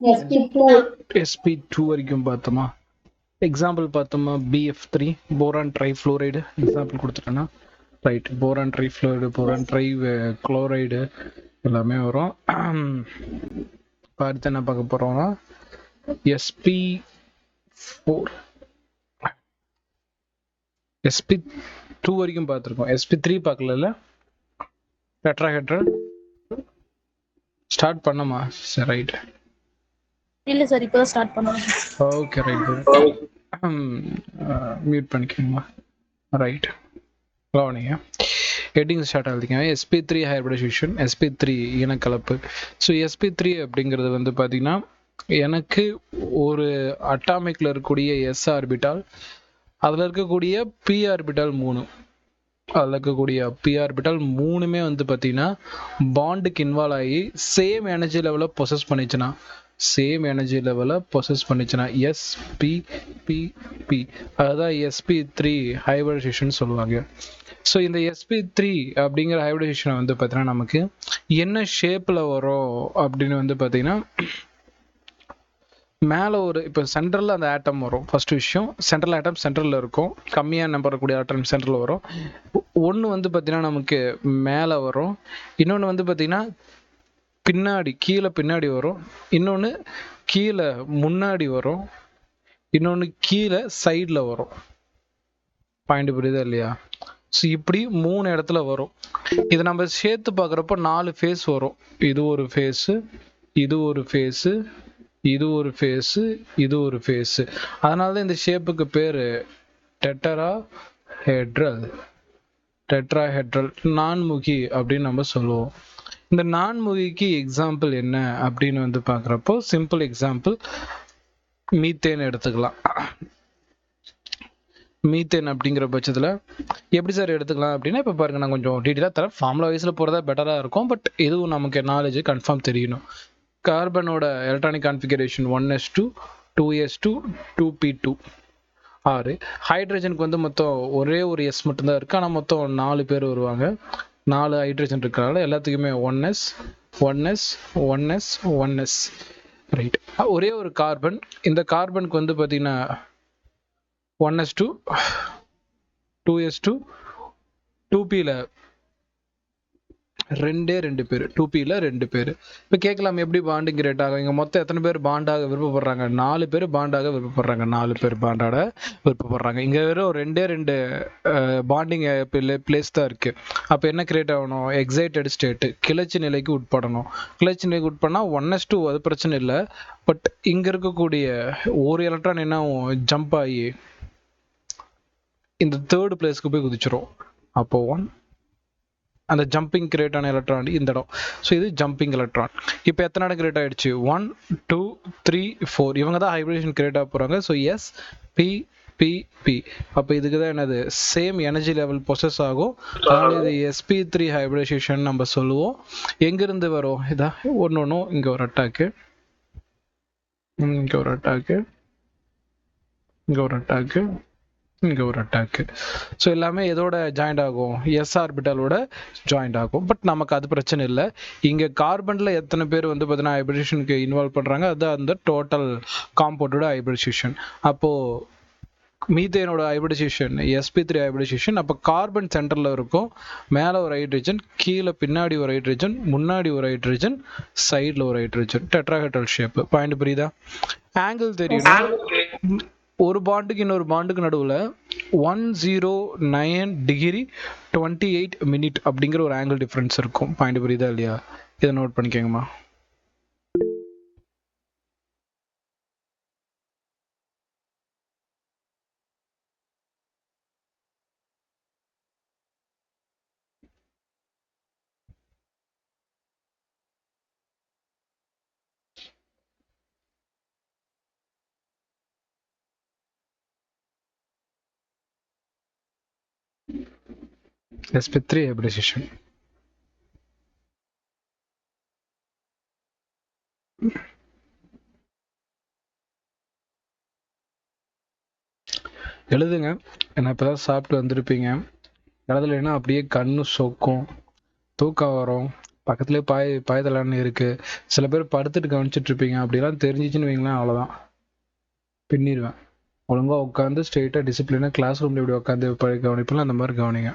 sp2 sp2 வரைக்கும் பார்த்தோமா. Example பார்த்தோமா bf3 போரான் ட்ரைஃப்ளோரைடு எக்ஸாம்பிள் கொடுத்துட்டேன்னா right. Boron trifluoride, boron trichloride எல்லாமே வரும். அடுத்து என்ன பார்க்க போறோம்னா sp4 sp2 வரைக்கும் பார்த்துருக்கோம். sp3 பார்க்கல. டெட்ராஹெட்ரல் ஸ்டார்ட் பண்ணமா? சரி ரைட். இல்ல சார் இப்பதான் ஸ்டார்ட் பண்ணோம். Okay right. மியூட் பண்ணிக்கோங்க. ரைட் கவனிங்க. ஹெட்டிங் ஸ்டார்ட் ஆகுதுங்க. sp3 hybridisation, sp3 இனக்கலப்பு. So sp3 அப்படிங்கிறது வந்து பார்த்தீங்கன்னா எனக்கு ஒரு அட்டாமிக்ல இருக்கக்கூடிய s ஆர்பிட்டால், அதில் இருக்கக்கூடிய p ஆர்பிட்டால் 3, அதில் இருக்கக்கூடிய p ஆர்பிட்டால் 3மே வந்து பார்த்தீங்கன்னா பாண்டுக்கு இன்வால்வ் ஆகி சேம் எனர்ஜி லெவலில் பொசஸ் பண்ணிச்சுன்னா, sp அதுதான் sp3 ஹைபிரிடைசேஷன் சொல்லுவாங்க. ஸோ இந்த sp3 அப்படிங்கிற ஹைபிரிடைசேஷனை வந்து பார்த்தீங்கன்னா நமக்கு என்ன ஷேப்பில் வரும் அப்படின்னு வந்து பார்த்தீங்கன்னா, மேலே ஒரு இப்போ சென்ட்ரலில் அந்த ஆட்டம் வரும். ஃபர்ஸ்ட் விஷயம், சென்ட்ரல் ஆட்டம் சென்ட்ரலில் இருக்கும். கம்மியாக நம்பர் இருக்கக்கூடிய ஆட்டம் சென்ட்ரலில் வரும். ஒன்று வந்து பார்த்தீங்கன்னா நமக்கு மேலே வரும், இன்னொன்று வந்து பார்த்தீங்கன்னா பின்னாடி கீழே பின்னாடி வரும், இன்னொன்று கீழே முன்னாடி வரும், இன்னொன்று கீழே சைடில் வரும். பாயிண்ட் புரியுதா இல்லையா? ஸோ இப்படி 3 இடத்துல வரும். இதை நம்ம சேர்த்து பார்க்குறப்போ 4 ஃபேஸ் வரும். இது ஒரு ஃபேஸு, இது ஒரு ஃபேஸு, இது ஒரு ஃபேஸு, இது ஒரு ஃபேஸு. அதனால தான் இந்த ஷேப்புக்கு பேர் டெட்ராஹெட்ரல், நான்முகி அப்படின்னு நம்ம சொல்லுவோம். இந்த நான்முகிக்கு எக்ஸாம்பிள் என்ன அப்படின்னு வந்து பார்க்குறப்போ, சிம்பிள் எக்ஸாம்பிள் மீத்தேன் எடுத்துக்கலாம். மீத்தேன் அப்படிங்கிற பட்சத்தில் எப்படி சார் எடுத்துக்கலாம் அப்படின்னா, இப்போ பாருங்க, நான் கொஞ்சம் டீட்டெயிலாக தரேன். ஃபார்முலா வைஸில் போகிறதா பெட்டராக இருக்கும், பட் இதுவும் நமக்கு நாலேஜ் கன்ஃபார்ம் தெரியணும். கார்பனோட electronic configuration 1s2 2s2 2p2 6. ஹைட்ரஜனுக்கு வந்து மொத்தம் ஒரே ஒரு எஸ் மட்டும்தான் இருக்குது, ஆனால் மொத்தம் 4 பேர் வருவாங்க. 4 ஹைட்ரஜன் இருக்கிறனால எல்லாத்துக்குமே 1s 1s 1s 1s right. ஒரே ஒரு கார்பன், இந்த கார்பனுக்கு வந்து பார்த்தீங்கன்னா 1s2 2s2 2pல ரெண்டு பேர், 2pல 2 பேர். இப்போ கேட்கலாம் எப்படி பாண்டிங் கிரியேட் ஆகும், இங்கே மொத்தம் எத்தனை பேர் பாண்டாக விருப்பப்படுறாங்க? 4 பேர் பாண்டாக விருப்பப்படுறாங்க, 4 பேர் பாண்டாட விருப்பப்படுறாங்க. இங்கே வெறும் 2 பாண்டிங் பிளேஸ் தான் இருக்கு. அப்போ என்ன கிரியேட் ஆகணும்? எக்ஸைட்டட் ஸ்டேட், கிளர்ச்சி நிலைக்கு உட்படணும். கிளர்ச்சி நிலைக்கு உட்படனா 1s2 அது பிரச்சனை இல்லை, பட் இங்கே இருக்கக்கூடிய ஒரு எலக்ட்ரான் என்ன ஜம்ப் ஆகி இந்த 3rd பிளேஸ்க்கு போய் குதிச்சிரும். அப்போ அந்த ஜம்பிங் கிரியேட் ஆன எலக்ட்ரான் இந்த இடம். ஸோ இது ஜம்பிங் எலக்ட்ரான். இப்போ எத்தனை இடம் கிரியேட் ஆயிடுச்சு? 1 2 3 4. இவங்க தான் ஹைபிரிடேஷன் கிரியேட் ஆக போறாங்க. So s p p p. அப்போ இதுக்கு தான் என்னது? சேம் எனர்ஜி லெவல் பொசஸ் ஆகும். அதனால இது sp3 ஹைபிரிடைசேஷன் நம்ம சொல்லுவோம். எங்கிருந்து வரும்? இதான் ஒன்றும் இங்கே ஒரு அட்டாக்கு, இங்கே ஒரு அட்டாக்கு, இங்கே ஒரு அட்டாக்கு, இங்கே ஒரு அட்டாக்கு. ஸோ எல்லாமே எதோட ஜாயிண்ட் ஆகும்? எஸ் ஆர்பிட்டாலோட ஜாயிண்ட் ஆகும். பட் நமக்கு அது பிரச்சனை இல்லை. இங்கே கார்பனில் எத்தனை பேர் வந்து பார்த்தீங்கன்னா ஹைபிரிடேஷனுக்கு இன்வால்வ் பண்ணுறாங்க, அதுதான் அந்த டோட்டல் காம்பவுண்டோட ஹைபிரிடைசேஷன். அப்போது மீத்தேனோட ஹைபிரிடைசேஷன் sp3 ஹைபிரிடைசேஷன். அப்போ கார்பன் சென்டரில் இருக்கும், மேலே ஒரு ஹைட்ரஜன், கீழே பின்னாடி ஒரு ஹைட்ரஜன், முன்னாடி ஒரு ஹைட்ரஜன், சைடில் ஒரு ஹைட்ரஜன், டெட்ராஹெட்ரல் ஷேப். பாயிண்ட் புரியுதா? ஆங்கிள் தெரியும். ஒரு பாண்டுக்கு இன்னொரு பாண்டுக்கு நடுவில் 109 டிகிரி 28 மினிட் அப்படிங்கிற ஒரு ஆங்கிள் டிஃபரன்ஸ் இருக்கும். பாயிண்ட் புரியுதா இல்லையா? இதை நோட் பண்ணிக்கோங்கம்மா. sp3 hybridisation. எழுதுங்க, ஏன்னா இப்போதான் சாப்பிட்டு வந்திருப்பீங்க. எழுதலைன்னா அப்படியே கண்ணு சொக்கும், தூக்கம் வரும், பக்கத்துலேயே பாயதலான்னு இருக்கு. சில பேர் படுத்துட்டு கவனிச்சிட்டு இருப்பீங்க. அப்படிலாம் தெரிஞ்சிச்சுன்னு வைங்களேன், அவ்வளோதான், பின்னிடுவேன். ஒழுங்கா உட்காந்து ஸ்ட்ரெயிட்டாக டிசிப்ளினாக கிளாஸ் ரூமில் இப்படி உட்காந்து கவனிப்பெல்லாம் அந்த மாதிரி கவனிங்க.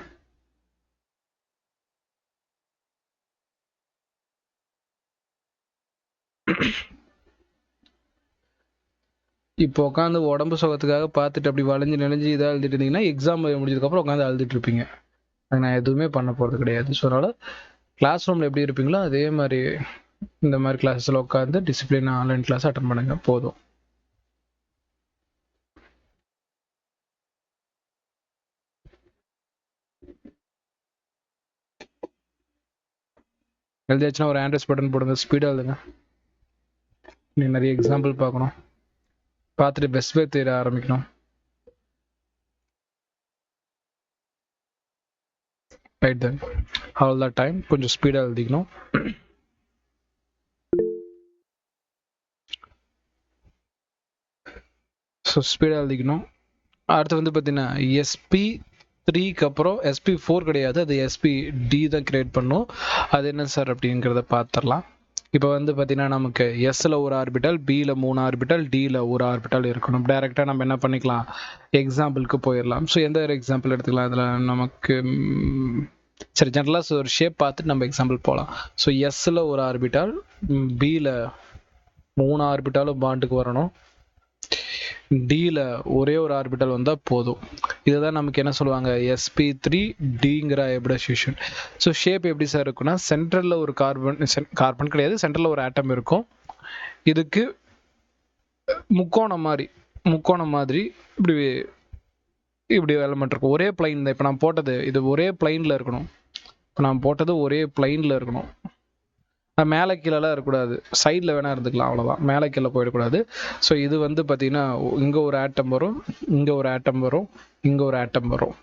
இப்போ உட்காந்து உடம்பு சுகத்துக்காக பார்த்துட்டு அப்படி வளைஞ்சு நெளிஞ்சு இதாக எழுதிட்டு இருந்தீங்கன்னா எக்ஸாம் முடிஞ்சதுக்கப்புறம் உட்காந்து அழுதுட்டு இருப்பீங்க. அது நான் எதுவுமே பண்ண போகிறது கிடையாது. ஸோ அதனால் கிளாஸ் ரூமில் எப்படி இருப்பீங்களோ அதே மாதிரி இந்த மாதிரி கிளாஸில் உட்காந்து டிசிப்ளினாக ஆன்லைன் கிளாஸ் அட்டன் பண்ணுங்க, போதும். எழுதியாச்சுன்னா ஒரு ஆண்ட்ரஸ் பட்டன் போடுங்க, ஸ்பீடாக எழுதுங்க. நீ நிறைய எக்ஸாம்பிள் பார்க்கணும், பார்த்துட்டு பெஸ்ட் வே தேட ஆரம்பிக்கணும். Right then all the time கொஞ்சம் ஸ்பீடாக எழுதிக்கணும். ஸோ ஸ்பீடாக எழுதிக்கணும். அடுத்து வந்து பார்த்தீங்கன்னா SP3க்கு அப்புறம் SP4 கிடையாது, அது SPD தான் கிரியேட் பண்ணும். அது என்ன சார் அப்படிங்கிறத பார்த்துடலாம். இப்போ வந்து பார்த்தீங்கன்னா நமக்கு எஸ்ல ஒரு ஆர்பிட்டல், பியில் 3 ஆர்பிட்டல், டியில் ஒரு ஆர்பிட்டல் இருக்கணும். டைரெக்டாக நம்ம என்ன பண்ணிக்கலாம், எக்ஸாம்பிளுக்கு போயிடலாம். ஸோ எந்த ஒரு எக்ஸாம்பிள் எடுத்துக்கலாம் அதில் நமக்கு? சரி, ஜென்ரலாக ஒரு ஷேப் பார்த்துட்டு நம்ம எக்ஸாம்பிள் போகலாம். ஸோ எஸ்ல ஒரு ஆர்பிட்டால், பியில் 3 ஆர்பிட்டாலும் பாண்டுக்கு வரணும், டியில் ஒரே ஒரு ஆர்பிட்டல் வந்தால் போதும். இதுதான் நமக்கு என்ன சொல்லுவாங்க, SP3Dங்கிற ஹைபிரிடைசேஷன். ஸோ ஷேப் எப்படி சார் இருக்குன்னா, சென்ட்ரலில் ஒரு கார்பன் கிடையாது, சென்ட்ரலில் ஒரு ஆட்டம் இருக்கும். இதுக்கு முக்கோணம் மாதிரி இப்படி இப்படி எலமெண்ட் இருக்கும். ஒரே பிளைன் தான். இப்போ நான் போட்டது இது ஒரே பிளைனில் இருக்கணும். மேலே கீழெல்லாம் இருக்கக்கூடாது, சைடில் வேணால் இருந்துக்கலாம், அவ்வளோதான். மேலே கீழே போயிடக்கூடாது. ஸோ இது வந்து பார்த்தீங்கன்னா இங்கே ஒரு ஆட்டம் வரும், இங்கே ஒரு ஆட்டம் வரும், இங்கே ஒரு ஆட்டம் வரும்,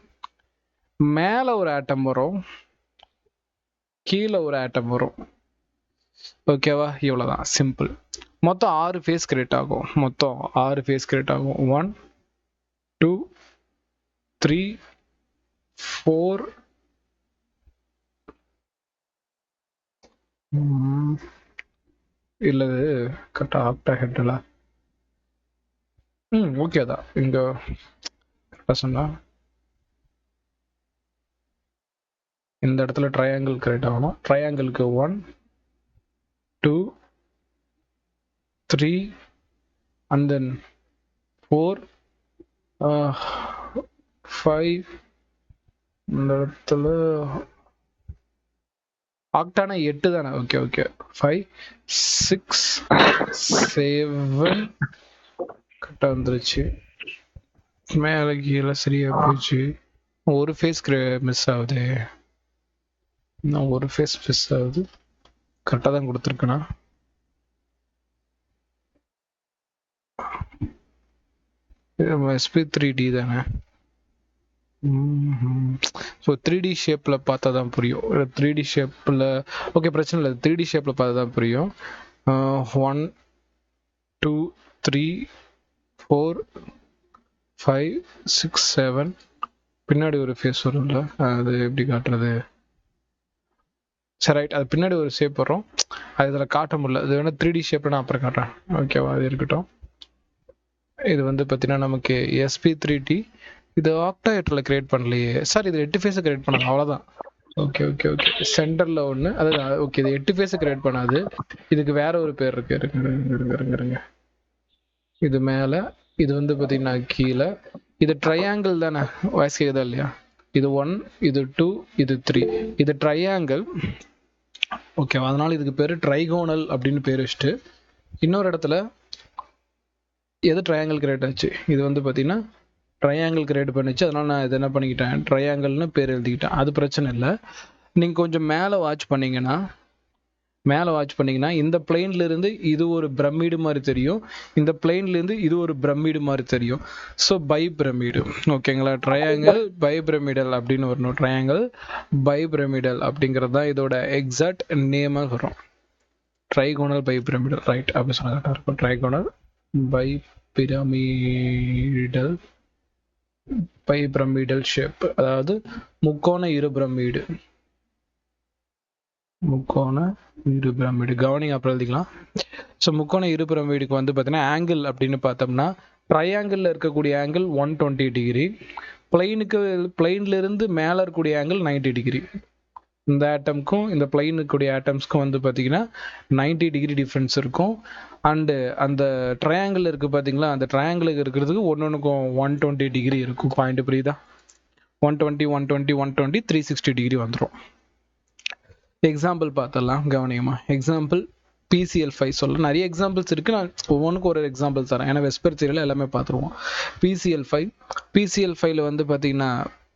மேலே ஒரு ஆட்டம் வரும், கீழே ஒரு ஆட்டம் வரும். ஓகேவா? இவ்வளோதான், சிம்பிள். மொத்தம் 6 ஃபேஸ் கிரியேட் ஆகும். 1 2 3 4 இல்லது கரெக்டா ஆக்டா ஹெட்ல. ஓகே தான். இங்க கரெக்டா சொன்னா இந்த இடத்துல ட்ரையாங்கிள் கிரியேட் ஆகணும். ட்ரையாங்கிளுக்கு 1 2 3 and then 4 5. இந்த இடத்துல ஆக்டானா 8 தானே? ஓகே 5 6 7 கரெக்டாக வந்துருச்சு. மேலே கீழே சரியா போச்சு. ஒரு ஃபேஸ் மிஸ் ஆகுது, இன்னும் ஒரு ஃபேஸ் மிஸ் ஆகுது. கரெக்டாக தான் கொடுத்துருக்கேனா? SP3D தானே? ஸோ 3D ஷேப்பில் பார்த்தா தான் புரியும். 3D ஷேப்பில் ஓகே, பிரச்சனை இல்லை. 3D ஷேப்பில் பார்த்தா தான் புரியும். 1 2 3 4 5 6 7 பின்னாடி ஒரு ஃபேஸ் வரும்ல, அது எப்படி காட்டுறது? சரி ரைட், அது பின்னாடி ஒரு ஷேப் வரும், அது இதில் காட்ட முடியல. அது வேணால் 3D ஷேப்பில் நான் அப்புறம் காட்டுறேன். ஓகேவா? அது இருக்கட்டும். இது வந்து பார்த்தீங்கன்னா நமக்கு SP3D. இது ஆக்டாஹெட்ரில் கிரியேட் பண்ணலையே சார், இது 8 ஃபேஸை கிரியேட் பண்ணாங்க, அவ்வளோதான். ஓகே சென்டரில் ஒன்று, அதுதான். ஓகே, இது 8 ஃபேஸை கிரியேட் பண்ணாது, இதுக்கு வேற ஒரு பேர் இருக்கு. இருங்க. இது மேலே, இது வந்து பார்த்தீங்கன்னா கீழே. இது ட்ரையாங்கிள் தானே? வாய்ஸ் கேக்குதா இல்லையா? இது 1, இது 2, இது 3. இது ட்ரையாங்கிள். ஓகேவா? அதனால இதுக்கு பேர் ட்ரைகோனல் அப்படின்னு பேர் வச்சுட்டு, இன்னொரு இடத்துல எது ட்ரையாங்கிள் கிரியேட் ஆச்சு, இது வந்து பார்த்தீங்கன்னா ட்ரையாங்கிள் கிரியேட் பண்ணிச்சு. அதனால நான் இது என்ன பண்ணிக்கிட்டேன், ட்ரையாங்கிள்னு பேர் எழுதிக்கிட்டேன். அது பிரச்சனை இல்லை. நீங்கள் கொஞ்சம் மேலே வாட்ச் பண்ணீங்கன்னா இந்த பிளேன்ல இருந்து இது ஒரு பிரமிடு மாதிரி தெரியும், இந்த பிளேன்ல இருந்து இது ஒரு பிரமிடு மாதிரி தெரியும். So bipyramid. ஓகேங்களா? ட்ரையாங்கிள் பை பிரமிடல் அப்படின்னு வரணும். ட்ரையாங்கிள் பை பிரமிடல் அப்படிங்கிறது தான் இதோட எக்ஸாக்ட் நேமாக வரும். Trigonal bipyramidal, right? அப்படி சொன்னா கரெக்டாக இருக்கும். ட்ரைகோனல் பை பிரமிடல் ஷேப், அதாவது முக்கோண இரு பிரமிடு. முக்கோண இருபுறம் வீடு கவனிங்க, அப்புறம் எழுதிக்கலாம். ஸோ முக்கோண இருபுறம் வீடுக்கு வந்து பார்த்தீங்கன்னா ஆங்கிள் அப்படின்னு பார்த்தோம்னா ட்ரையாங்கிளில் இருக்கக்கூடிய ஆங்கிள் 120 டிகிரி, பிளைன்ல இருந்து மேலே இருக்கக்கூடிய ஆங்கிள் 90 டிகிரி. இந்த ஆட்டம்க்கும் இந்த பிளைனுக்குடைய ஆட்டம்ஸ்க்கும் வந்து பார்த்தீங்கன்னா 90 டிகிரி டிஃப்ரென்ஸ் இருக்கும். அண்டு அந்த ட்ரையாங்கிள் இருக்குது பார்த்தீங்களா, அந்த ட்ரையாங்கிளுக்கு இருக்கிறதுக்கு ஒன்றுக்கும் 120 டிகிரி இருக்கும். பாயிண்ட் புரியுதா? 120 120 120 360 டிகிரி வந்துடும். எக்ஸாம்பிள் பார்த்துடலாம் கவனியமா. எக்ஸாம்பிள் PCl5 சொல்ல நிறைய எக்ஸாம்பிள்ஸ் இருக்குது, நான் ஒவ்வொன்றுக்கும் ஒரு எக்ஸாம்பிள் தரேன், ஏன்னா வெஸ்பர் தியரியில் எல்லாமே பார்த்துருவோம். PCl5 வந்து பார்த்தீங்கன்னா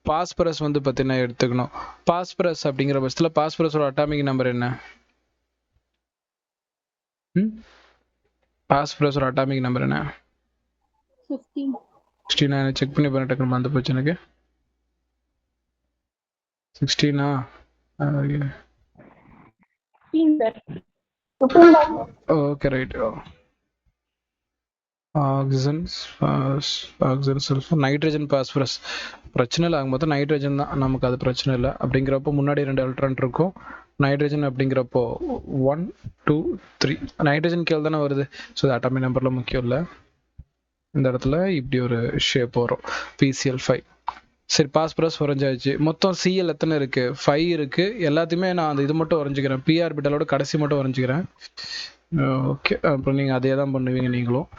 பாஸ்பரஸ் வந்து பார்த்தீங்கன்னா எடுத்துக்கணும். பாஸ்பரஸ் அப்படிங்கிற பட்சத்தில் பாஸ்பரஸோட அட்டாமிக் நம்பர் என்ன? பாஸ்பரஸோட அட்டாமிக் நம்பர் என்ன? 16. செக் பண்ணி பண்ணிட்டு அந்த பிரச்சனைக்கு 16. Okay right. Oxygen sulphur nitrogen phosphorus பிரச்சனை இல்லை, ஆகும் மொத்தம் நைட்ரஜன் தான், நமக்கு அது பிரச்சனை இல்லை. அப்படிங்கிறப்போ முன்னாடி 2 எலக்ட்ரான் இருக்கும் நைட்ரஜன் அப்படிங்கிறப்போ 1 2 3 நைட்ரஜன் கீழே தானே வருது. ஸோ அட்டாமிக் நம்பர்ல முக்கியம் இல்லை. இந்த இடத்துல இப்படி ஒரு ஷேப் வரும் PCl5. சரி, பாஸ்பரஸ் வரைஞ்சாச்சு. மொத்தம் Cl எத்தனை இருக்கு? 5 இருக்கு. எல்லாத்தையுமே நான் அந்த இது மட்டும் வரைஞ்சிக்கிறேன், p ஆர்பிட்டலோட கடைசி மட்டும் வரைஞ்சிக்கிறேன். ஓகே, அப்புறம் நீங்கள் அதே தான் பண்ணுவீங்க நீங்களும்.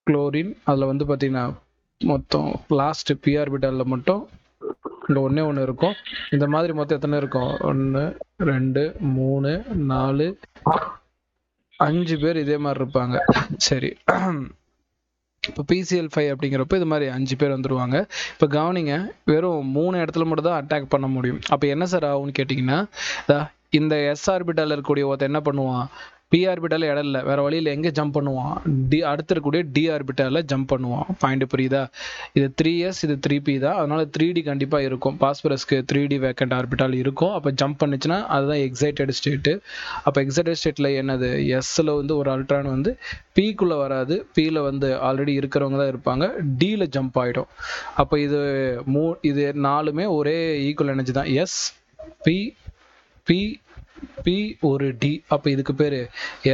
குளோரின் அதில் வந்து பார்த்தீங்கன்னா மொத்தம் லாஸ்ட் p ஆர்பிட்டலில் மட்டும் இங்கே ஒன்று இருக்கும். இந்த மாதிரி மொத்தம் எத்தனை இருக்கும்? 1 2 3 4 5 பேர் இதே மாதிரி இருப்பாங்க. சரி, இப்போ PCl5 அப்படிங்கிறப்ப இது மாதிரி 5 பேர் வந்துடுவாங்க. இப்போ கவனிங்க, வெறும் 3 இடத்துல மட்டும் தான் அட்டாக் பண்ண முடியும். அப்போ என்ன சார் ஆகும்னு கேட்டிங்கன்னா, இந்த S ஆர்பிட்டால் இருக்கக்கூடிய ஒருத்தர் என்ன பண்ணுவான், p ஆர்பிட்டால இடம் இல்லை, வேற வழியில் எங்கே ஜம்ப் பண்ணுவான்? அடுத்து இருக்கக்கூடிய d ஆர்பிட்டால ஜம்ப் பண்ணுவான். பாயிண்ட் புரியுதா? இது 3s இது 3p தான், அதனால 3d கண்டிப்பாக இருக்கும். பாஸ்பரஸ்க்கு 3d வேக்கண்ட் ஆர்பிட்டால் இருக்கும். அப்போ ஜம்ப் பண்ணுச்சுன்னா அதுதான் எக்ஸைட்டட் ஸ்டேட்டு. அப்போ எக்ஸைட்டட் ஸ்டேட்டில் என்னது, எஸ்ல வந்து ஒரு அல்ட்ரான் வந்து பீக்குள்ளே வராது, பியில் வந்து ஆல்ரெடி இருக்கிறவங்க தான் இருப்பாங்க, டியில் ஜம்ப் ஆகிடும். அப்போ இது இது 4மே ஒரே ஈக்குவல் எனர்ஜி தான், எஸ் பி பி பி ஒரு டி. அப்போ இதுக்கு பேர்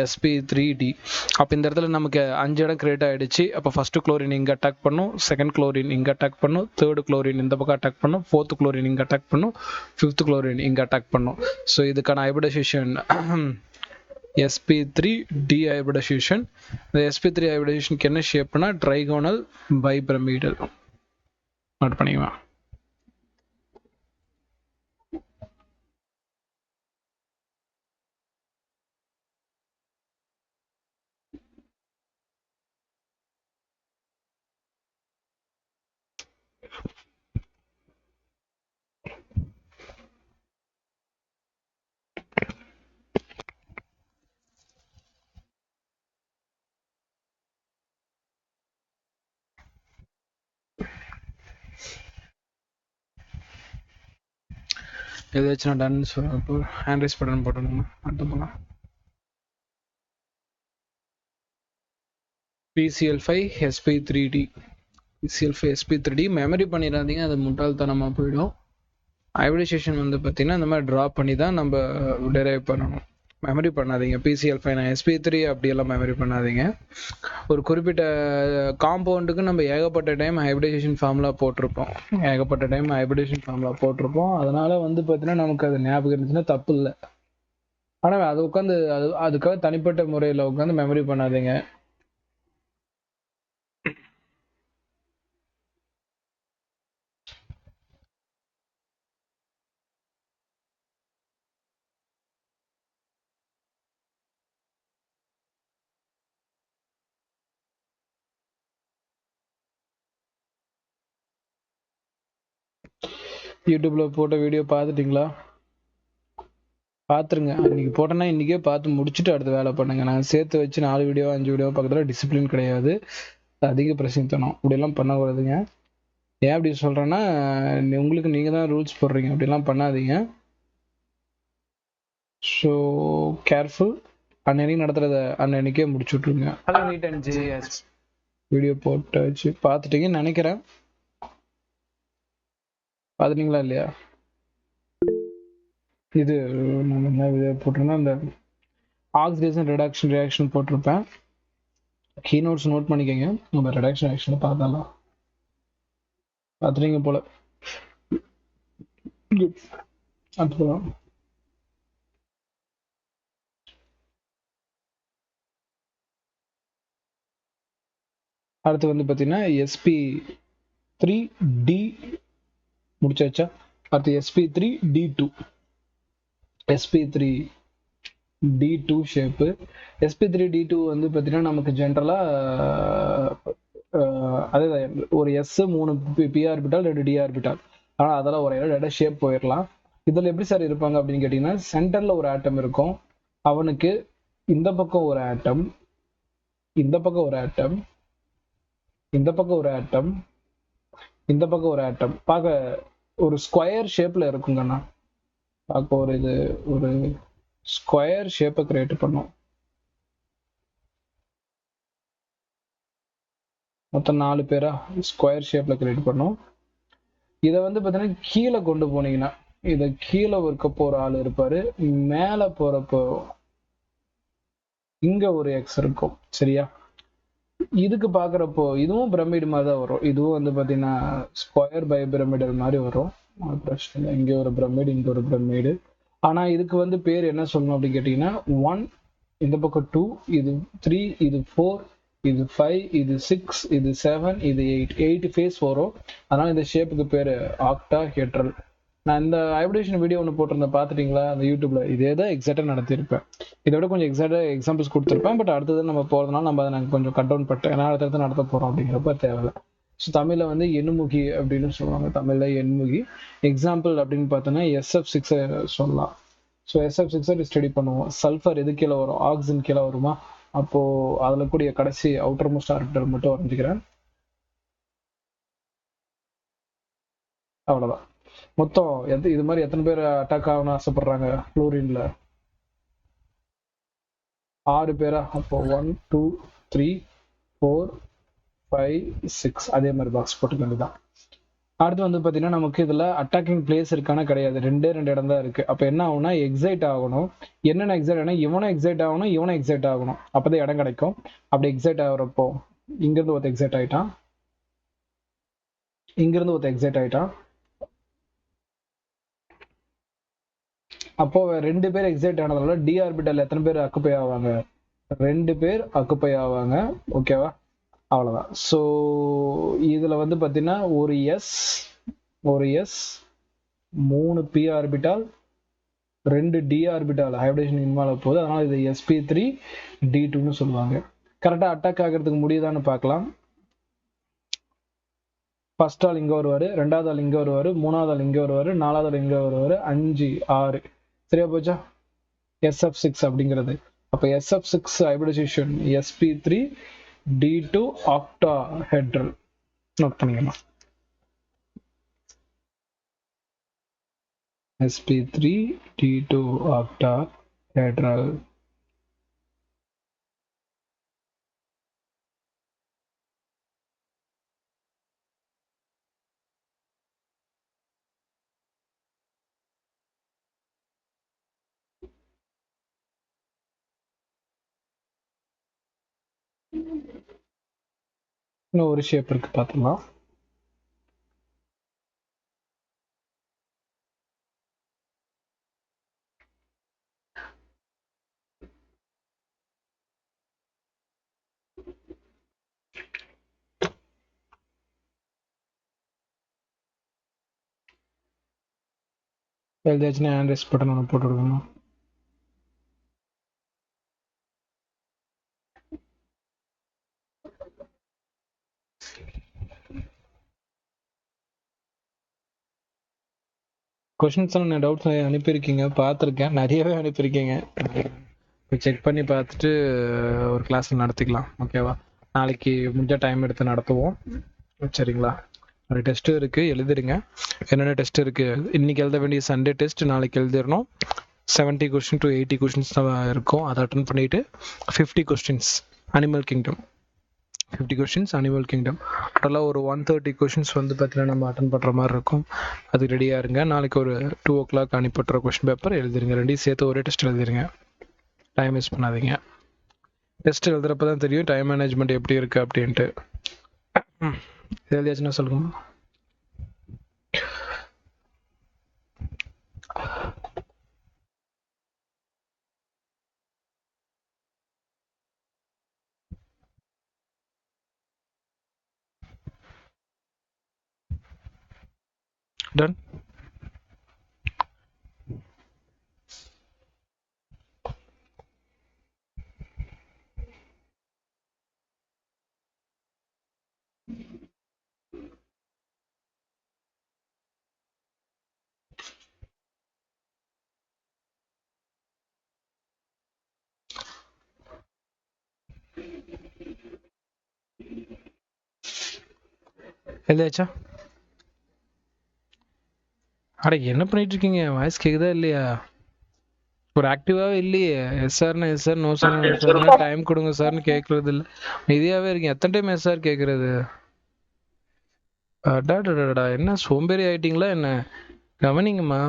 sp3d. அப்போ இந்த இடத்துல நமக்கு 5 இடம் கிரியேட் ஆகிடுச்சு. அப்போ ஃபர்ஸ்ட் குளோரின் இங்கே அட்டாக் பண்ணும், செகண்ட் குளோரின் இங்கே அட்டாக் பண்ணும், தேர்டு குளோரின் இந்த பக்கம் அட்டாக் பண்ணும், ஃபோர்த் குளோரின் இங்கே அட்டாக் பண்ணும், ஃபிஃப்த் குளோரின் இங்கே அட்டாக் பண்ணும். ஸோ இதுக்கான ஹைபிரிடைசேஷன் sp3d ஹைபிரிடைசேஷன். இந்த sp3 ஹைபிரிடைசேஷனுக்கு என்ன ஷேப்னா ட்ரைகோனல் பைபிரமிடல். நோட் பண்ணிக்கலாம். ஏதாச்சும் நான் டன் ஹேண்ட் ரைஸ் பட்டன் போட்டோம். அடுத்து போகலாம். PCl5 sp3d. PCl5 sp3d memory பண்ணிடாதீங்க, அது முட்டாள்தனமாக போயிடும். ஹைபிரிடைசேஷன் வந்து பார்த்தீங்கன்னா இந்த மாதிரி ட்ராப் பண்ணி தான் நம்ம டெரைவ் பண்ணணும். மெமரி பண்ணாதீங்க. PCl5 sp3 அப்படியெல்லாம் மெமரி பண்ணாதீங்க. ஒரு குறிப்பிட்ட காம்பவுண்டுக்கு நம்ம ஏகப்பட்ட டைம் ஹைபிரிடைசேஷன் ஃபார்முலா போட்டிருப்போம், அதனால வந்து பார்த்தீங்கன்னா நமக்கு அது ஞாபகம் இருந்துச்சுன்னா தப்பு இல்லை. ஆனால் அது உட்காந்து அதுக்காக தனிப்பட்ட முறையில் உட்காந்து மெமரி பண்ணாதீங்க. யூடியூப்ல போட்ட வீடியோ பார்த்துட்டீங்களா? பார்த்துருங்க. இன்னைக்கு போட்டேன்னா இன்னைக்கே பார்த்து முடிச்சுட்டு அடுத்த வேலை பண்ணுங்க. நான் சேர்த்து வச்சு 4 வீடியோ 5 வீடியோ பக்கத்தில் டிசிப்ளின் கிடையாது, அதிக பிரசித்தனம், இப்படியெல்லாம் பண்ணக்கூடாதுங்க. ஏன் அப்படி சொல்றேன்னா, உங்களுக்கு நீங்க தான் ரூல்ஸ் போடுறீங்க, அப்படிலாம் பண்ணாதீங்க. So careful. அன்னன்னைக்கு நடத்துறத அன்னன்னைக்கே முடிச்சு விட்ருங்க. வீடியோ போட்டு வச்சு பார்த்துட்டீங்கன்னு நினைக்கிறேன். பார்த்துட்டீங்களா இல்லையா? இது நம்ம என்ன இது போட்டிருந்தோம், அந்த ஆக்சிடேஷன் ரிடக்ஷன் ரியாக்ஷன் போட்டிருப்பேன். கீ நோட்ஸ் நோட் பண்ணிக்கோங்க. நம்ம ரிடக்ஷன் ரியாக்ஷன் பார்த்தாலாம் பார்த்துறீங்க போல. அப்புறம் அடுத்து வந்து பார்த்தீங்கன்னா sp3d முடிச்சாச்சா? அடுத்து sp3d2 sp3d2 ஷேப்பு. sp3d2 வந்து பார்த்தீங்கன்னா நமக்கு ஜென்ரலாக அதே ஒரு s 3 p orbital 2 d orbital. ஆனால் அதெல்லாம் ஒரு டேட்டா ஷேப் போயிடலாம். இதில் எப்படி சார் இருப்பாங்க அப்படின்னு கேட்டிங்கன்னா, சென்டரில் ஒரு ஆட்டம் இருக்கும், அவனுக்கு இந்த பக்கம் ஒரு ஆட்டம், இந்த பக்கம் ஒரு ஆட்டம், இந்த பக்கம் ஒரு ஆட்டம், இந்த பக்கம் ஒரு ஆட்டம். பார்க்க ஒரு ஸ்கொயர் ஷேப்ல இருக்குங்கண்ணா. பார்க்க ஒரு ஸ்கொயர் ஷேப்பை கிரியேட் பண்ணும். மொத்தம் 4 பேரா ஸ்கொயர் ஷேப்ல கிரியேட் பண்ணும். இதை வந்து பார்த்தீங்கன்னா கீழே கொண்டு போனீங்கன்னா, இதை கீழே இருக்கப்போ ஒரு ஆள் இருப்பாரு, மேலே போறப்போ இங்க ஒரு எக்ஸ் இருக்கும். சரியா? இதுக்கு பாக்குறப்போ இதுவும் பிரமிடு மாதிரி தான் வரும். இதுவும் வந்து பாத்தீங்கன்னா ஸ்கொயர் பை பிரமிடல் மாதிரி வரும். பிரச்சனை இல்லை. இங்க ஒரு பிரமிடு, இங்க ஒரு பிரமிடு. ஆனா இதுக்கு வந்து பேர் என்ன சொல்லணும் அப்படின்னு கேட்டீங்கன்னா, 1 இந்த பக்கம் 2, இது 3, இது 4, இது 5, இது 6, இது 7, இது 8 ஃபேஸ் வரும். அதனால இந்த ஷேப்புக்கு பேரு ஆக்டா ஹெட்ரல். நான் இந்த ஹைபிரிடேஷன் வீடியோ ஒன்று போட்டிருந்தேன், பார்த்துட்டீங்களா? அந்த யூடியூப்ல இதே தான் எக்ஸாக்டாக நடத்தியிருப்பேன். இதை விட கொஞ்சம் எக்ஸாக்டாக எக்ஸாம்பிள்ஸ் கொடுத்துருப்பேன். பட் அடுத்தது நம்ம போகிறதுனால நம்ம அதை நாங்கள் கொஞ்சம் கட் டவுன் பண்ணிட்டேன். ஏன்னா அடுத்தடுத்து நடத்த போகிறோம் அப்படிங்கிறப்ப தேவையில்லை. ஸோ தமிழில் வந்து எண்முகி அப்படின்னு சொல்லுவாங்க. தமிழில் எண்முகி. எக்ஸாம்பிள் அப்படின்னு பார்த்தோன்னா SF6 சொல்லலாம். ஸோ SF6 ஸ்டடி பண்ணுவோம். சல்ஃபர் எது கீழே வரும்? ஆக்சிஜன் கீழே வருமா? அப்போ அதில் கூடிய கடைசி அவுட்டர் மோஸ்ட் ஆர்பிட்டல் மட்டும் வரைஞ்சிக்கிறேன். அவ்வளோதான். மொத்தம் இது மாதிரி எத்தனை பேர் அட்டாக் ஆகணும்னு ஆசைப்படுறாங்க ஃப்ளோரின்ல? 6 பேரா? அப்போ 1 2 3 4 5 6 அதே மாதிரி பாக்ஸ் போட்டுக்க வேண்டியதான். அடுத்து வந்து பார்த்தீங்கன்னா நமக்கு இதில் அட்டாக்கிங் பிளேஸ் இருக்கானா கிடையாது. 2 இடம் தான் இருக்கு. அப்போ என்ன ஆகும்னா எக்ஸைட் ஆகணும். என்னென்ன எக்ஸைட் ஆகணும்? இவனும் எக்ஸைட் ஆகணும், இவனும் எக்ஸைட் ஆகணும். அப்போதான் இடம் கிடைக்கும். அப்படி எக்ஸைட் ஆகுறப்போ இங்கிருந்து ஒருத்த எக்ஸைட் ஆயிட்டான், இங்கிருந்து ஒருத்த எக்ஸைட் ஆயிட்டான். அப்போ 2 பேர் எக்ஸைட் ஆனதால டி ஆர்பிட்டல் எத்தனை பேர் அக்குப்பை ஆவாங்க? 2 பேர் அக்குப்பை ஆவாங்க. ஓகேவா? அவ்வளவுதான். ஸோ இதுல வந்து பாத்தீங்கன்னா ஒரு s 3 p orbital 2 d orbital hybridisation involve போகுது. அதனால இது sp3d2ன்னு சொல்லுவாங்க. கரெக்டா அட்டாக் ஆகிறதுக்கு முடியுதான்னு பார்க்கலாம். ஃபர்ஸ்ட் ஆள் இங்க வருவாரு, 2வது ஆள் இங்க வருவாரு, 3வது ஆள் இங்க வருவாரு, 4வது ஆள் இங்க வருவாரு, 5 6. சரியா போச்சா? SF6 அப்படிங்கிறது. அப்ப SF6 hybridisation sp3d2 octahedral. Note பண்ணிக்கலாம். sp3d2 octahedral. இன்னும் ஒரு ஷேப் இருக்கு, பார்த்துக்கலாம். எழுதியாச்சுன்னா ஹேண்ட் ரைஸ் பட்டன் ஒன்று போட்டு விடுக்கணும். கொஷின்ஸ் எல்லாம் டவுட்ஸ் அனுப்பியிருக்கீங்க, பார்த்துருக்கேன், நிறையவே அனுப்பியிருக்கீங்க. செக் பண்ணி பார்த்துட்டு ஒரு கிளாஸில் நடத்திக்கலாம். ஓகேவா? நாளைக்கு முடிஞ்ச டைம் எடுத்து நடத்துவோம். சரிங்களா? ஒரு டெஸ்ட்டு இருக்குது, எழுதிருங்க. என்னென்ன டெஸ்ட் இருக்குது? இன்றைக்கி எழுத வேண்டிய சண்டே டெஸ்ட் நாளைக்கு எழுதிடணும். 70 கொஸ்டின் to 80 கொஸ்டின்ஸ் தான் இருக்கும். அதை அட்டன் பண்ணிவிட்டு 50 questions animal kingdom 50 questions animal kingdom. டோட்டலாக ஒரு 130 கொஷின்ஸ் வந்து பார்த்தீங்கன்னா நம்ம அட்டன் பண்ணுற மாதிரி இருக்கும். அது ரெடியாக இருங்க. நாளைக்கு ஒரு 2 o'clock அனுப்பிட்டுற கொஷின் பேப்பர் எழுதிருங்க. ரெண்டையும் சேர்த்து ஒரே டெஸ்ட் எழுதிருங்க. டைம் வேஸ்ட் பண்ணாதீங்க. டெஸ்ட் எழுதுறப்ப தான் தெரியும் டைம் மேனேஜ்மெண்ட் எப்படி இருக்குது அப்படின்ட்டு. எழுதியாச்சுன்னா சொல்லுங்க. டன். எழுதியாச்சா? அட என்ன பண்ணிட்டு இருக்கீங்க? வாய்ஸ் கேக்குதா இல்லையா? ஒரு ஆக்டிவாவே இல்லையே. எஸ்ஆர்னா SR, no sir no sir, time கொடுங்க சார்னு கேட்கறது இல்லை. இதையாவே இருக்கீங்க. எத்தனை டைம் எஸ்ஆர் கேட்கறது? அடாடா, என்ன சோம்பேறி ஆயிட்டீங்களா என்ன? கவனிங்கம்மா,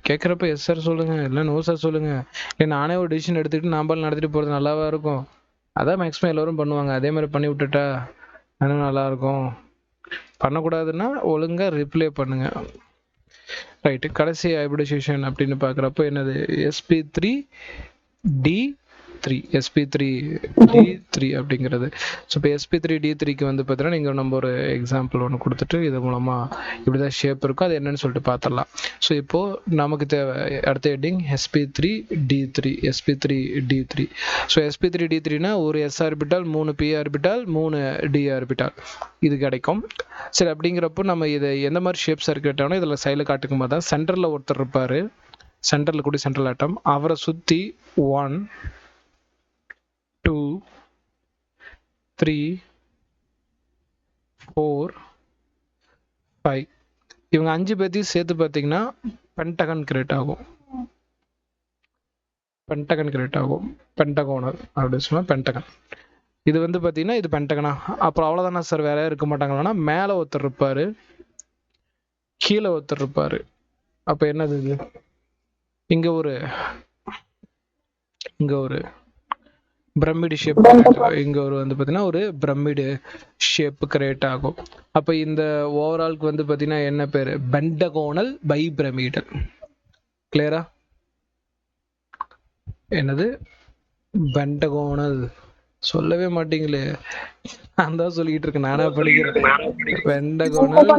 கேட்குறப்ப எஸ் சார் சொல்லுங்க, இல்லை நோ சார் சொல்லுங்க. இல்லை நானே ஒரு டிசிஷன் எடுத்துக்கிட்டு நாம்பால் நடத்திட்டு போகிறது நல்லாவா இருக்கும்? அதான் மேக்ஸிமம் எல்லோரும் பண்ணுவாங்க. அதே மாதிரி பண்ணி விட்டுட்டா இன்னும் நல்லா இருக்கும். பண்ணக்கூடாதுன்னா ஒழுங்கா ரிப்ளை பண்ணுங்க. ரைட்டு, கடைசி ஹைபிரிடைசேஷன் அப்படின்னு பார்க்குறப்போ என்னது? SP3D3 SP3D3 அப்படிங்கிறது. ஸோ இப்போ SP3D3க்கு வந்து பார்த்தீங்கன்னா நீங்கள் நம்ம ஒரு எக்ஸாம்பிள் ஒன்று கொடுத்துட்டு இது மூலமாக இப்படி தான் ஷேப் இருக்கும், அது என்னன்னு சொல்லிட்டு பார்த்துடலாம். ஸோ இப்போது நமக்கு தேவை அடுத்த ஹெட்டிங் SP3D3. ஸோ SP3D3னா ஒரு S orbital, 3 P orbital, 3 D orbital இது கிடைக்கும். சரி, அப்படிங்கிறப்போ நம்ம இதை எந்த மாதிரி ஷேப் சர்க்கியூட் ஆகணும் இதில் சைடில் காட்டுக்கும் போது தான் சென்டரில் ஒருத்தர் இருப்பார். சென்டரில் கூடிய சென்ட்ரல் ஆட்டம், அவரை சுற்றி 1 2 3 4 5 இவங்க 5 பேர்த்தையும் சேர்த்து பார்த்தீங்கன்னா பென்டகன் கிரியேட் ஆகும். பென்டகோனல் அப்படின்னு சொன்னால் பென்டகன். இது வந்து பார்த்தீங்கன்னா இது பென்டகனா. அப்புறம் அவ்வளோதானா சார், வேற இருக்க மாட்டாங்களான்னா மேலே ஒருத்தர் இருப்பார், கீழே ஒருத்தர் இருப்பார். அப்போ என்னது இது? இங்கே ஒரு பிரமிடு ஷேப், இங்கே ஒரு வந்து பார்த்தீங்கன்னா ஒரு பிரமிடு ஷேப் கிரியேட் ஆகும். அப்போ இந்த ஓவராலுக்கு வந்து பார்த்தீங்கன்னா என்ன பேர்? Pentagonal bipyramidal. கிளியரா? என்னது பென்டகோனல்? சொல்லவே மாட்டீங்களே. நான் தான் சொல்லிட்டு இருக்கேன், நானா படிக்கிறேன். Pentagonal